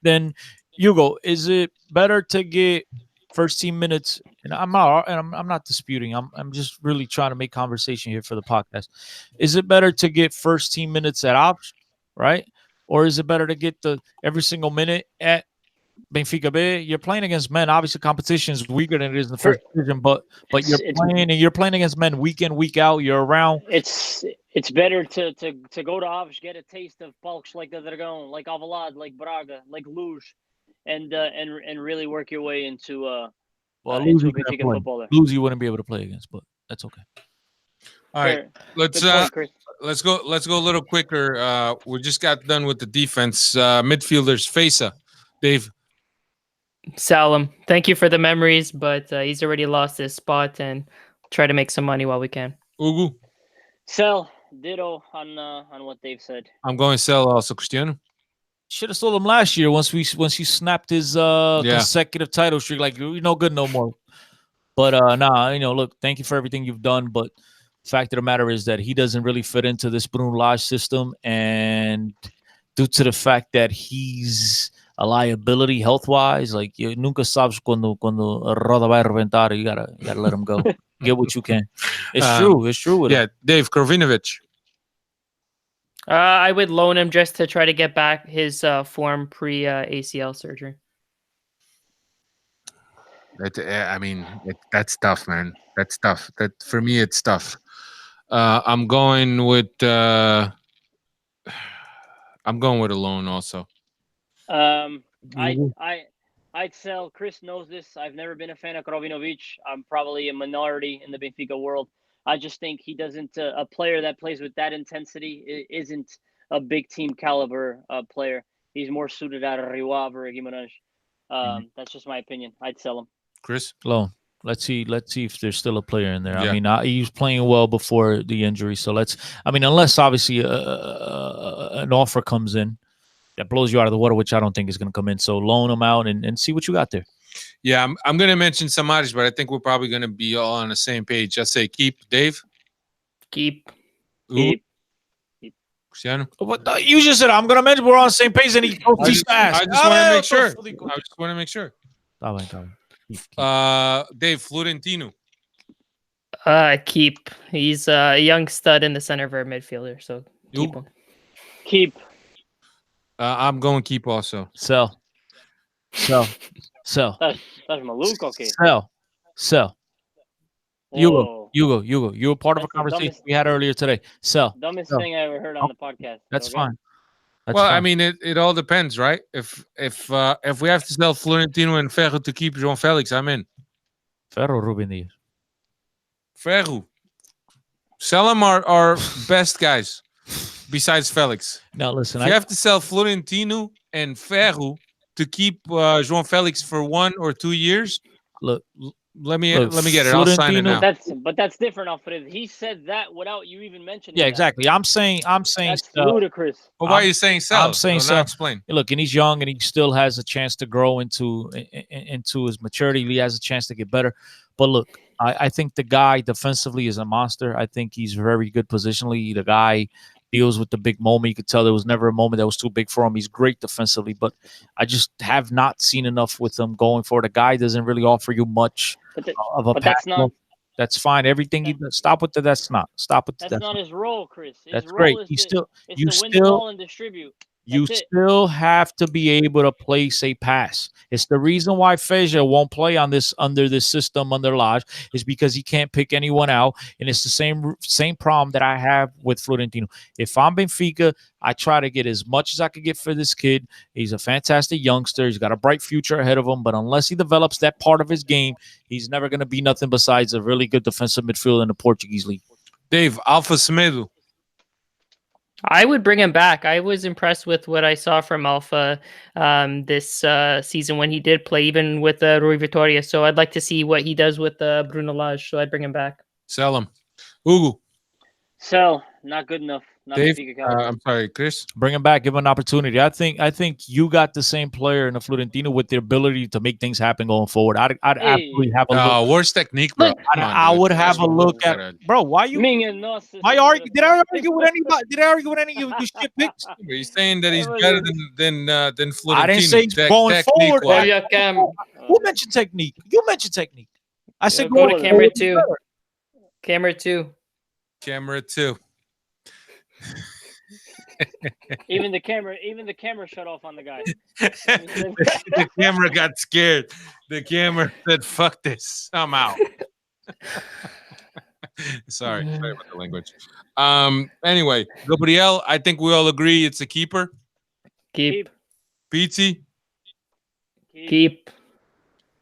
then Hugo, is it better to get first team minutes? And I'm not disputing. I'm just really trying to make conversation here for the podcast. Is it better to get first team minutes at Ops, right? Or is it better to get every single minute at Benfica B? You're playing against men. Obviously, competition is weaker than it is in the first division, but you're playing against men week in, week out. You're around. It's better to go to Aves, get a taste of Palks like the Dragão, like Avalad, like Braga, like Luz, and really work your way into Luz into Benfica footballer. Luz you wouldn't be able to play against, but that's okay. All right, let's go a little quicker. We just got done with the defense. Midfielders, Fesa, Dave. Salam, thank you for the memories, but he's already lost his spot, and try to make some money while we can. Ugu. Sell, ditto on what Dave said. I'm going to sell also, Cristiano. Should have sold him last year once he snapped his consecutive title streak. Like, you're no good no more. But look, thank you for everything you've done, but fact of the matter is that he doesn't really fit into this Bruno Lage system, and due to the fact that he's a liability health-wise, like you nunca sabes cuando roda vai reventar. You gotta let him go. Get what you can. It's true. It's true. Yeah, Dave Krovinovic. I would loan him just to try to get back his form pre ACL surgery. That's tough, man. That's tough. That for me, it's tough. I'm going with a loan also. I'd sell. Chris knows this. I've never been a fan of Krovinovic. I'm probably a minority in the Benfica world. I just think he doesn't. A player that plays with that intensity isn't a big team caliber player. He's more suited out of Rio Ave or Guimarães. That's just my opinion. I'd sell him. Chris, loan. Let's see if there's still a player in there. Yeah. I mean, he was playing well before the injury, so unless obviously an offer comes in that blows you out of the water, which I don't think is going to come in. So loan him out and see what you got there. Yeah, I'm going to mention Samaris, but I think we're probably going to be all on the same page. Just say keep, Dave. Keep. Cristiano. What you just said? I'm going to mention we're on the same page, and he goes too fast. I just want to make sure. I just want to make sure. Dave Florentino. Keep. He's a young stud in the center of our midfielder, so keep him. Keep. I'm going keep also. Sell. That's Maluco, okay. Sell. Hugo, you were part of a conversation we had earlier today. Dumbest thing I ever heard on the podcast. That's fine. I mean, it all depends, right? If we have to sell Florentino and Ferro to keep João Felix, I'm in. Ferro, Ruben Diaz. Ferro. Sell them our best guys besides Felix. Now listen, if you have to sell Florentino and Ferro to keep João Felix for 1 or 2 years, look, let me get it. I'll sign it now. That's different, Alfred. He said that without you even mentioning. Yeah, exactly. I'm saying that's ludicrous. But why are you saying sell? I'm saying sell. Explain. Look, and he's young, and he still has a chance to grow into his maturity. He has a chance to get better. But look, I think the guy defensively is a monster. I think he's very good positionally. The guy deals with the big moment. You could tell there was never a moment that was too big for him. He's great defensively, but I just have not seen enough with him going forward. The guy doesn't really offer you much of a pass. That's fine. Everything you stop with Stop with that's not his role, Chris. That's great. Win the ball and distribute. You That's it. still have to be able to place a pass. It's the reason why Feja won't play on this under this system under Lodge is because he can't pick anyone out, and it's the same problem that I have with Florentino. If I'm Benfica, I try to get as much as I could get for this kid. He's a fantastic youngster. He's got a bright future ahead of him, but unless he develops that part of his game, he's never going to be nothing besides a really good defensive midfielder in the Portuguese league. Dave, Alpha Semedo. I would bring him back. I was impressed with what I saw from Alpha this season when he did play, even with Rui Vitoria. So I'd like to see what he does with Bruno Lage. So I'd bring him back. Sell him. Hugo. Sell, not good enough. Not Dave, Benfica caliber. I'm sorry, Chris. Bring him back, give him an opportunity. I think you got the same player in the Florentino with the ability to make things happen going forward. I'd absolutely have a look. Worst technique, bro. Look, Come on, I dude. would have a look at, bro. Why you? Ming and Nos is Why a argue? bit Did of- I argue with anybody? Did I argue with any of you shit picks? He's saying that he's Oh, better yeah. than Florentino. I didn't say he's going technique forward. wise. Yeah, Cam. Who mentioned technique? You mentioned technique. I said Go to going camera forward. 2. Camera 2. Camera 2. Even the camera shut off on the guy. The camera got scared. The camera said, "Fuck this, I'm out." Sorry about the language. Anyway, Gabriel, I think we all agree it's a keeper. Keep. Pizzi. Keep.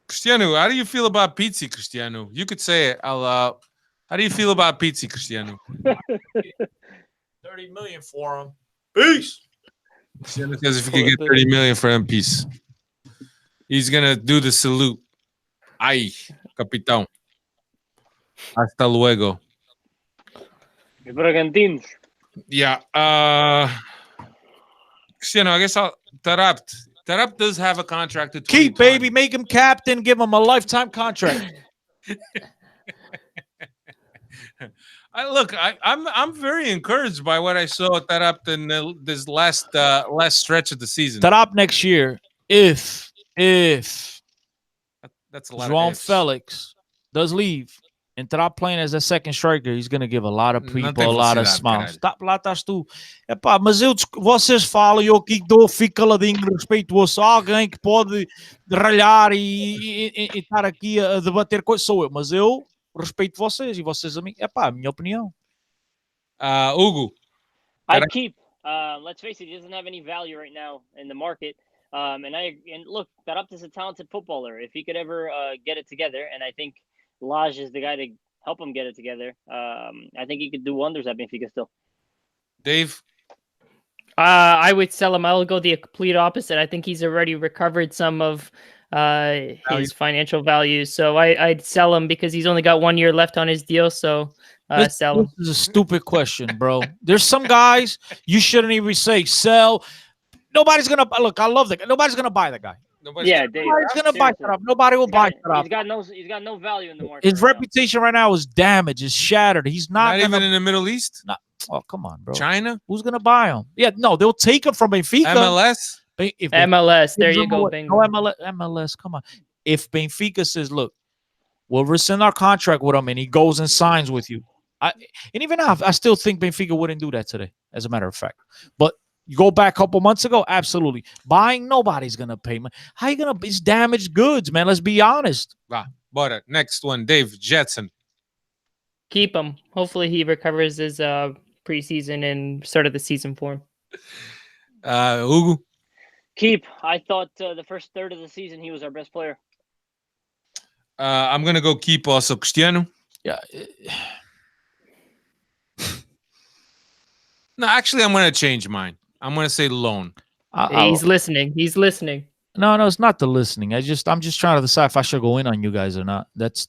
Cristiano, how do you feel about Pizzi, Cristiano? You could say it. How do you feel about Pizzi, Cristiano? 30 million for him. Peace. Cristiano says if you could get 30 million for him, peace. He's gonna do the salute. Ay, capitão. Hasta luego. Bragantino. Yeah. Cristiano, I guess Tarapt. Tarapt does have a contract to Keep, 2020. baby. Make him captain. Give him a lifetime contract. I'm very encouraged by what I saw at Tarapt in this last stretch of the season. Tarap next year, if That's a lot João of ifs. Felix does leave and Tarap playing as a second striker, he's going to give a lot of Não people tem a lot of velocidade, smiles. caralho. Tá, lá estás tu. Epá, mas vocês falam, eu que dou, fico caladinho, respeituoso. Alguém que pode ralhar e estar aqui a debater coisas, sou eu. Mas eu respeito vocês e vocês a mim. Epá, a minha opinião. Hugo. I'd keep. Let's face it, he doesn't have any value right now in the market. And look, Taarabt is a talented footballer. If he could ever get it together, and I think Lage is the guy to help him get it together. I think he could do wonders at Benfica still. Dave. I would sell him. I'll go the complete opposite. I think he's already recovered some of his financial values. So I'd sell him because he's only got 1 year left on his deal. So sell him. This is a stupid question, bro. There's some guys you shouldn't even say sell. Nobody's gonna look. I love the guy. Nobody's gonna buy the guy. Yeah, Dave. Nobody's gonna buy seriously. Tarap. Nobody will buy Tarap. He's got no value in the market. His right now. reputation right now is damaged. It's shattered. He's not, Not even gonna. in the Middle East? Oh, come on, bro. China? Who's gonna buy him? Yeah, no, they'll take him from Benfica. MLS? If MLS. There you Benfica- go. No Bingo. MLS. Come on. If Benfica says, "Look, we'll rescind our contract with him," and he goes and signs with you, and even now, I still think Benfica wouldn't do that today. As a matter of fact, but you go back a couple months ago, absolutely. Buying, nobody's gonna pay. Man. How you gonna? It's damaged goods, man. Let's be honest. Bora. Next one, Dave. Jetson. Keep him. Hopefully he recovers his preseason and start of the season form. Hugo. Keep. I thought the first third of the season he was our best player. I'm going to go keep also Cristiano. Yeah. No, actually, I'm going to change mine. I'm going to say loan. He's listening. He's listening. No, it's not the listening. I'm just trying to decide if I should go in on you guys or not. That's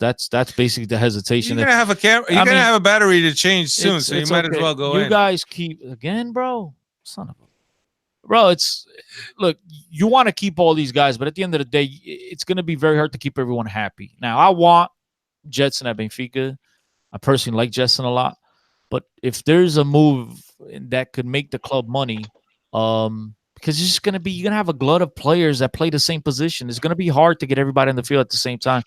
basically the hesitation. You're going to have a camera. You're going to have a battery to change soon, so you might as okay. well go you in. You guys keep again, bro. Son of a bro. Look. You want to keep all these guys, but at the end of the day, it's going to be very hard to keep everyone happy. Now, I want Jetson at Benfica. I personally like Jetson a lot, but if there's a move that could make the club money, because it's just going to be, you're going to have a glut of players that play the same position. It's going to be hard to get everybody in the field at the same time.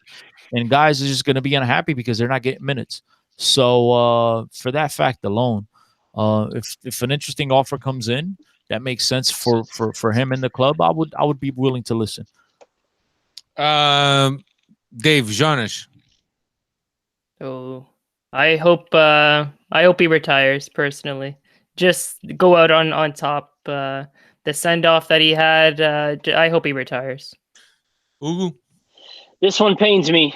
And guys are just going to be unhappy because they're not getting minutes. So for that fact alone, if an interesting offer comes in that makes sense for him in the club, I would be willing to listen. Dave Jonas. So I hope he retires personally. Just go out on top. The send off that he had, I hope he retires. Ugu. This one pains me.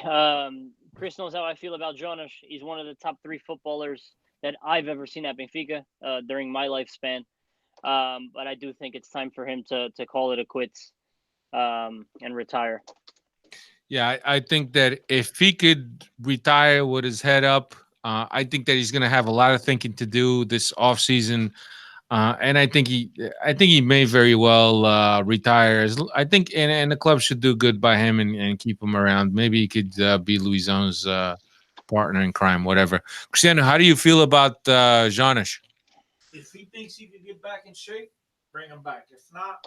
Chris knows how I feel about Jonas. He's one of the top 3 footballers that I've ever seen at Benfica during my lifespan. But I do think it's time for him to call it a quits and retire. Yeah, I think that if he could retire with his head up, I think that he's going to have a lot of thinking to do this offseason. And I think he may very well retire. I think, and the club should do good by him and keep him around. Maybe he could be Luizão's partner in crime, whatever. Cristiano, how do you feel about Jonas? If he thinks he can get back in shape, bring him back. If not,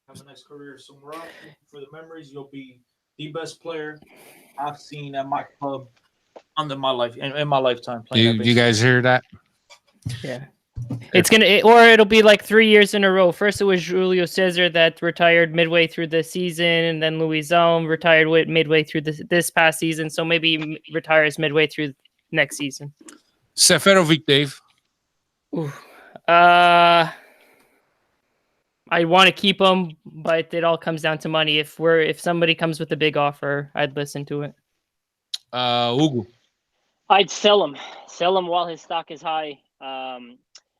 have a nice career somewhere else. For the memories, you'll be the best player I've seen at my club under my life in my lifetime. You guys hear that? Yeah. It'll be like 3 years in a row. First, it was Julio Cesar that retired midway through the season, and then Luizão retired midway through this past season. So maybe he retires midway through next season. Seferovic, Dave. I want to keep him, but it all comes down to money. If somebody comes with a big offer, I'd listen to it. Ugu. I'd sell him while his stock is high.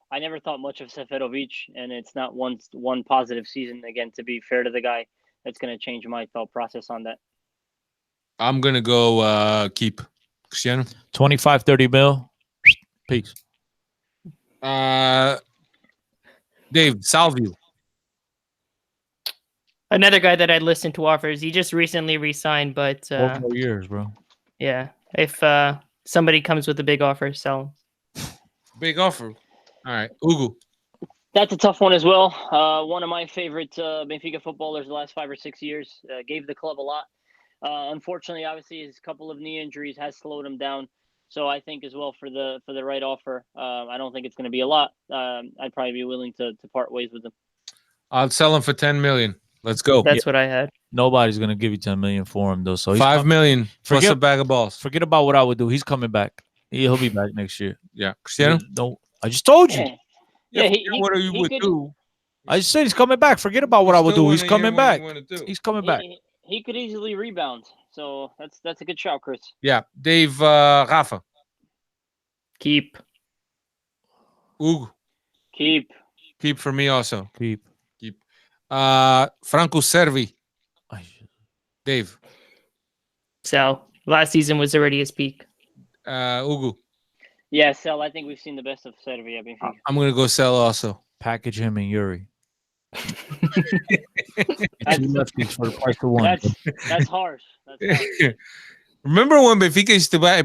I never thought much of Seferovic, and it's not one positive season. Again, to be fair to the guy, that's going to change my thought process on that. I'm going to go keep. Cristiano? 25, 30 mil. Peace. Dave, Salvio. Another guy that I'd listen to offers. He just recently re-signed, but 4 more years, bro. Yeah, if somebody comes with a big offer, sell him. Big offer. All right, Ugu. That's a tough one as well. One of my favorite Benfica footballers the last 5 or 6 years. Gave the club a lot. Unfortunately, obviously, his couple of knee injuries has slowed him down. So I think as well for the right offer, I don't think it's going to be a lot. I'd probably be willing to part ways with him. I'll sell him for 10 million. Let's go. That's what I had. Nobody's gonna give you 10 million for him though. So 5 million plus a bag of balls. Forget about what I would do. He's coming back. He'll be back next year. Yeah, Cristiano. No, I just told you. Yeah, what you would do? I just said he's coming back. Forget about what I would do. He's coming back. He's coming back. He could easily rebound. So that's a good shout, Chris. Yeah, Dave, Rafa. Keep. Ugu. Keep for me also. Keep. Franco Servi. Dave. Sell. Last season was already his peak. Ugu. Yeah, sell. I think we've seen the best of Servi. I'm going to go sell also. Package him and Yuri. That's, Two lefties for the price of one. That's harsh. Remember when Benfica used to buy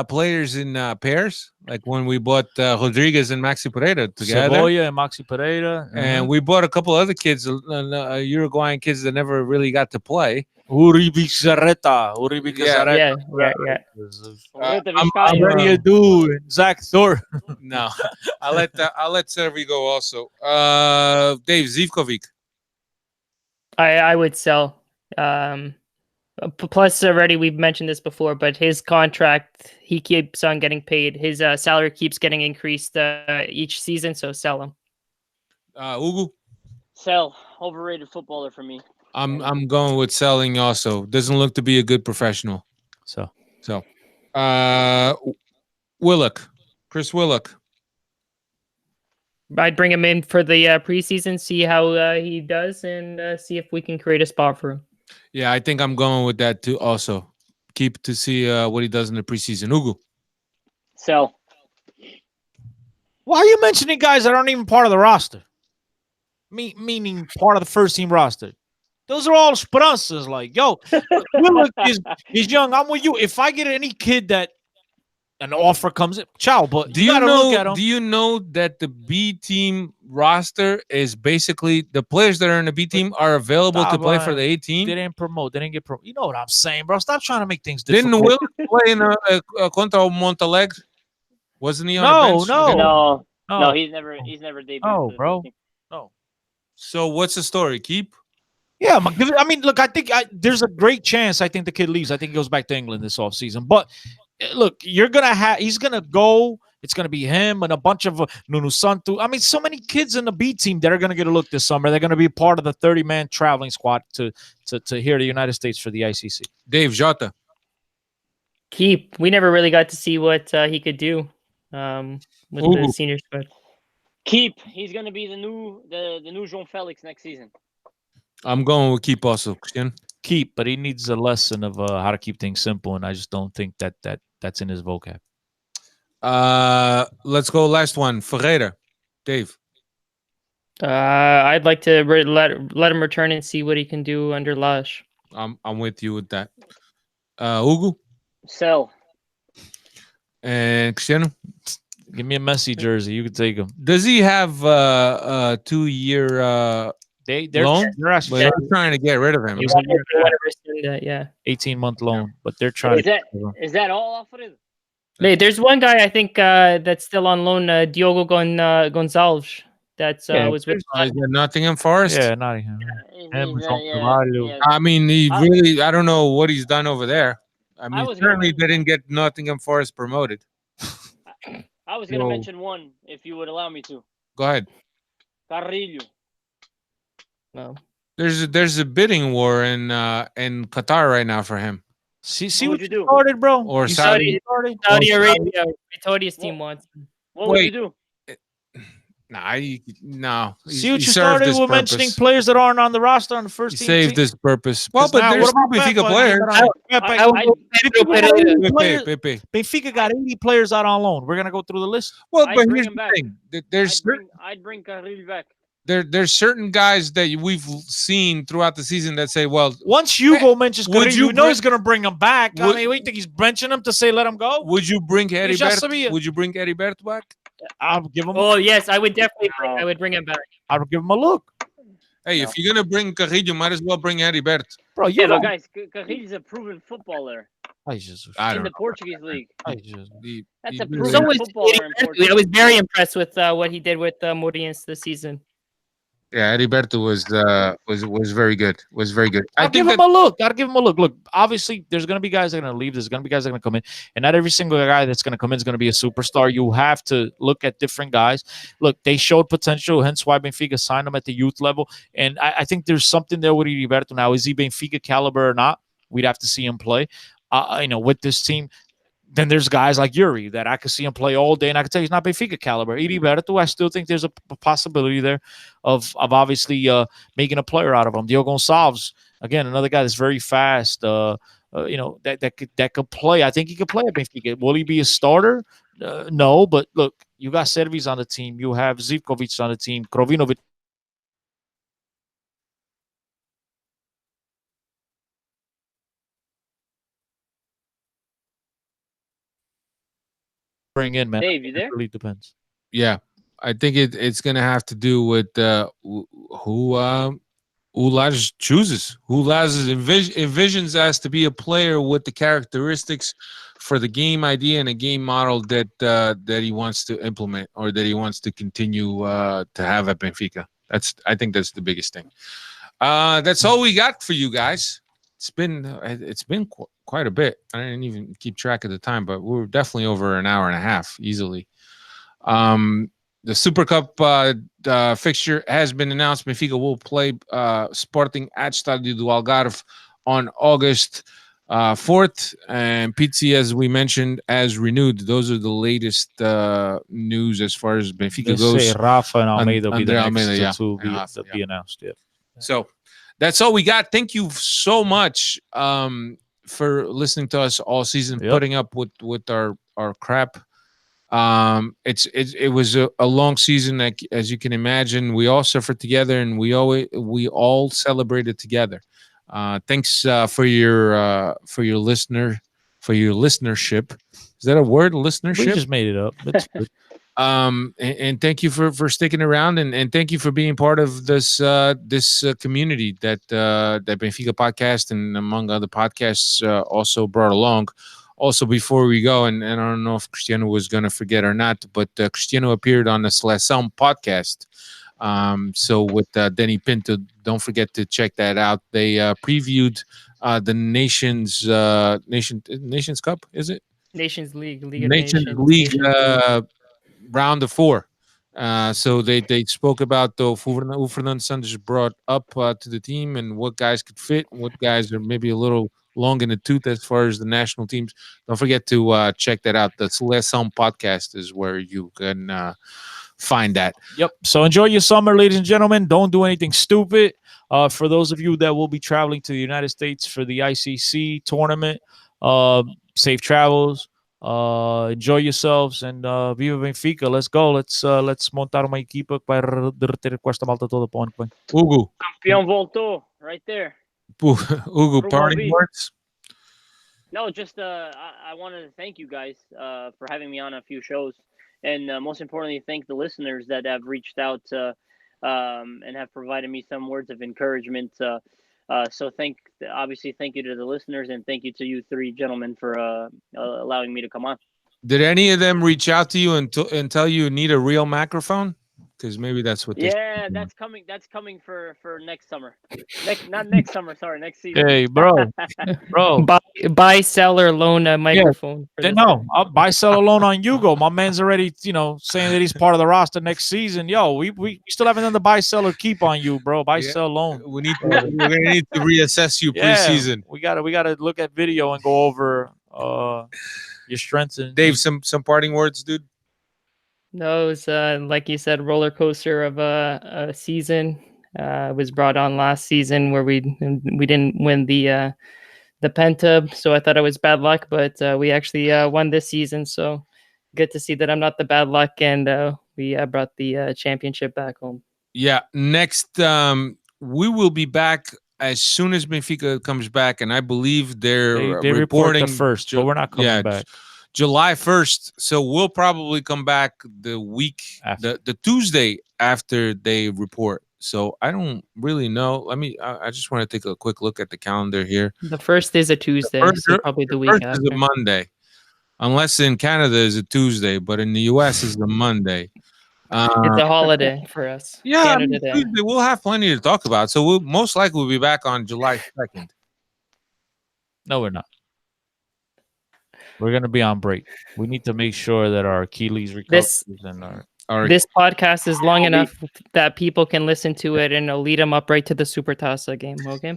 players in pairs? Like when we bought Rodriguez and Maxi Pereira together. Cebolla and Maxi Pereira. And we bought a couple other kids, Uruguayan kids that never really got to play. Uribe Zareta. Yeah. I'm ready to do Zach Thor. No, I'll let Servi go also. Dave Zivkovic. I would sell. Plus, already we've mentioned this before, but his contract, he keeps on getting paid. His salary keeps getting increased each season, so sell him. Ugu. Sell. Overrated footballer for me. I'm going with selling also. Doesn't look to be a good professional. So Willock. Chris Willock. I'd bring him in for the preseason, see how he does, and see if we can create a spot for him. Yeah, I think I'm going with that too also. Keep to see what he does in the preseason. Ugu. Sell. Why are you mentioning guys that aren't even part of the roster? Meaning part of the first team roster. Those are all esperanzas. Like, yo, Willock is young. I'm with you. If I get any kid that an offer comes in, ciao. But do you know that the B team roster is basically the players that are in the B team are available to play for the A team? They didn't promote. They didn't get promoted. You know what I'm saying, bro? Stop trying to make things difficult. Didn't Will play in contra Montalegre? Wasn't he on the bench? No, he's never debuted. Oh, bro. No. So what's the story? Keep. Yeah, I mean, look, I think there's a great chance. I think the kid leaves. I think he goes back to England this offseason. But look, he's gonna go. It's gonna be him and a bunch of Nunu Santu. I mean, so many kids in the B team that are gonna get a look this summer. They're gonna be part of the 30-man traveling squad to here to the United States for the ICC. Dave Jota. Keep. We never really got to see what he could do with the senior squad. Keep. He's going to be the new Jean Felix next season. I'm going with keep also, Christian. Keep, but he needs a lesson of how to keep things simple, and I just don't think that's in his vocab. Let's go last one. Ferreira. Dave. I'd like to let him return and see what he can do under Lage. I'm with you with that. Hugo. Sell. And Cristiano. Give me a Messi jersey. You can take him. Does he have a 2-year They're loan? actually They're trying to get rid of him. It was a year and a half. That, yeah. 18-month loan, but they're trying Is that all Alfred? Hey, there's one guy I think that's still on loan, Diogo Gonçalves. That's was with Is that Nottingham Forest? Yeah, Nottingham. I mean, he really, I don't know what he's done over there. I mean, certainly they didn't get Nottingham Forest promoted. I was going to mention one, if you would allow me to. Go ahead. Carrillo. No. There's a bidding war in Qatar right now for him. See what you started, bro? Or Saudi Arabia. Vittoria's team wants him. What would you do? No. See what you started with mentioning players that aren't on the roster on the first team. Saved this purpose. Well, but there's Benfica players. Benfica got 80 players out on loan. We're gonna go through the list. Well, but here's the thing. I'd bring Carrillo back. There's certain guys that we've seen throughout the season that say, well, once Hugo mentions Carrillo, you know he's gonna bring him back. I mean, we think he's benching him to say let him go. Would you bring Heriberto back? I'll give him. Oh yes, I would definitely. I would bring him back. I'll give him a look. Hey, if you're gonna bring Carrillo, might as well bring Heriberto. Bro, but guys, Carrillo's a proven footballer. I in the Portuguese league. That's a proven footballer in Portugal. I was very impressed with what he did with Moreirense this season. Yeah, Heriberto was very good. Was very good. I'll give him a look. Gotta give him a look. Look, obviously, there's gonna be guys that are gonna leave. There's gonna be guys that are gonna come in, and not every single guy that's gonna come in is gonna be a superstar. You have to look at different guys. Look, they showed potential, hence why Benfica signed him at the youth level. And I think there's something there with Heriberto now. Is he Benfica caliber or not? We'd have to see him play. With this team. Then there's guys like Yuri that I could see him play all day, and I could tell he's not Benfica caliber. Heriberto, I still think there's a possibility there of obviously making a player out of him. Diogo Gonçalves, again, another guy that's very fast. That could play. I think he could play at Benfica. Will he be a starter? No, but look, you got Servis on the team. You have Zivkovic on the team. Krovinovic. Bring in, man. Dave, you there? It really depends. Yeah, I think it's gonna have to do with who Lage chooses, who Lage envisions as to be a player with the characteristics for the game idea and a game model that he wants to implement or that he wants to continue to have at Benfica. I think that's the biggest thing. That's all we got for you guys. It's been quite a bit. I didn't even keep track of the time, but we're definitely over an hour and a half easily. The Super Cup fixture has been announced. Benfica will play Sporting at Estádio do Algarve on August 4th, and Pizzi, as we mentioned, as renewed. Those are the latest news as far as Benfica goes. Rafa and Almeida will be the next to be announced. Yeah. So that's all we got. Thank you so much for listening to us all season, putting up with our crap. It was a long season, as you can imagine. We all suffered together, and we all celebrated together. Thanks for your listenership. Is that a word? Listenership? We just made it up. That's good. And thank you for sticking around, and thank you for being part of this community that Benfica Podcast and among other podcasts also brought along. Also, before we go, and I don't know if Cristiano was going to forget or not, but Cristiano appeared on the Seleção podcast So with Denny Pinto, don't forget to check that out. They previewed the Nations Cup, is it? Nations League, League of Nations Nations, League Nations League. round of 4. So they spoke about though who Fernando Santos brought up to the team and what guys could fit, what guys are maybe a little long in the tooth as far as the national teams. Don't forget to check that out. The Seleção Podcast is where you can find that. Yep. So enjoy your summer, ladies and gentlemen. Don't do anything stupid. For those of you that will be traveling to the United States for the ICC tournament, safe travels. Enjoy yourselves and viva Benfica. Let's go. Let's montar uma equipa para derreter com esta malta toda para o ano que vem. Hugo, Campeão voltou, right there. Hugo, parting words. No, just I wanted to thank you guys for having me on a few shows, and most importantly, thank the listeners that have reached out and have provided me some words of encouragement. So obviously thank you to the listeners, and thank you to you three gentlemen for allowing me to come on. Did any of them reach out to you and tell you need a real microphone? Because maybe that's what. Yeah, that's coming. That's coming for next summer. Not next summer. Sorry, next season. Hey, bro. Buy, sell, or loan a microphone. Yeah. No, I'll buy, sell, or loan on Hugo. My man's already, saying that he's part of the roster next season. Yo, we still haven't done the buy, sell, or keep on you, bro. Buy, sell, loan. We're gonna need to reassess you preseason. We gotta look at video and go over your strengths. And Dave, some parting words, dude. No, it was like you said, roller coaster of a season. Was brought on last season where we didn't win the Penta, so I thought it was bad luck, but we actually won this season. So good to see that I'm not the bad luck, and we brought the championship back home. Yeah, next we will be back as soon as Benfica comes back, and I believe they're they reporting report the first, but we're not coming back. July 1st, so we'll probably come back the week the Tuesday after they report. So I don't really know. I just want to take a quick look at the calendar here. The first is a Tuesday, so probably the week after. Is a Monday, unless in Canada is a Tuesday, but in the US is a Monday. It's a holiday for us. Yeah, Tuesday, we'll have plenty to talk about. So we'll most likely be back on July 2nd. No, we're not. We're gonna be on break. We need to make sure that our Achilles recovers and this podcast is long enough that people can listen to it and it'll lead them up right to the Supertasa game. Okay.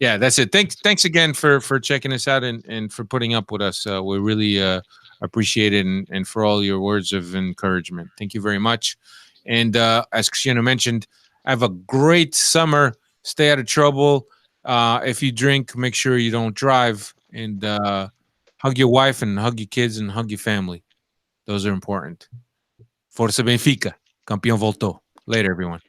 Yeah, that's it. Thanks again for checking us out and for putting up with us. We really appreciate it and for all your words of encouragement. Thank you very much. And as Cristiano mentioned, have a great summer. Stay out of trouble. If you drink, make sure you don't drive. And hug your wife and hug your kids and hug your family. Those are important. Força Benfica. Campeão voltou. Later, everyone.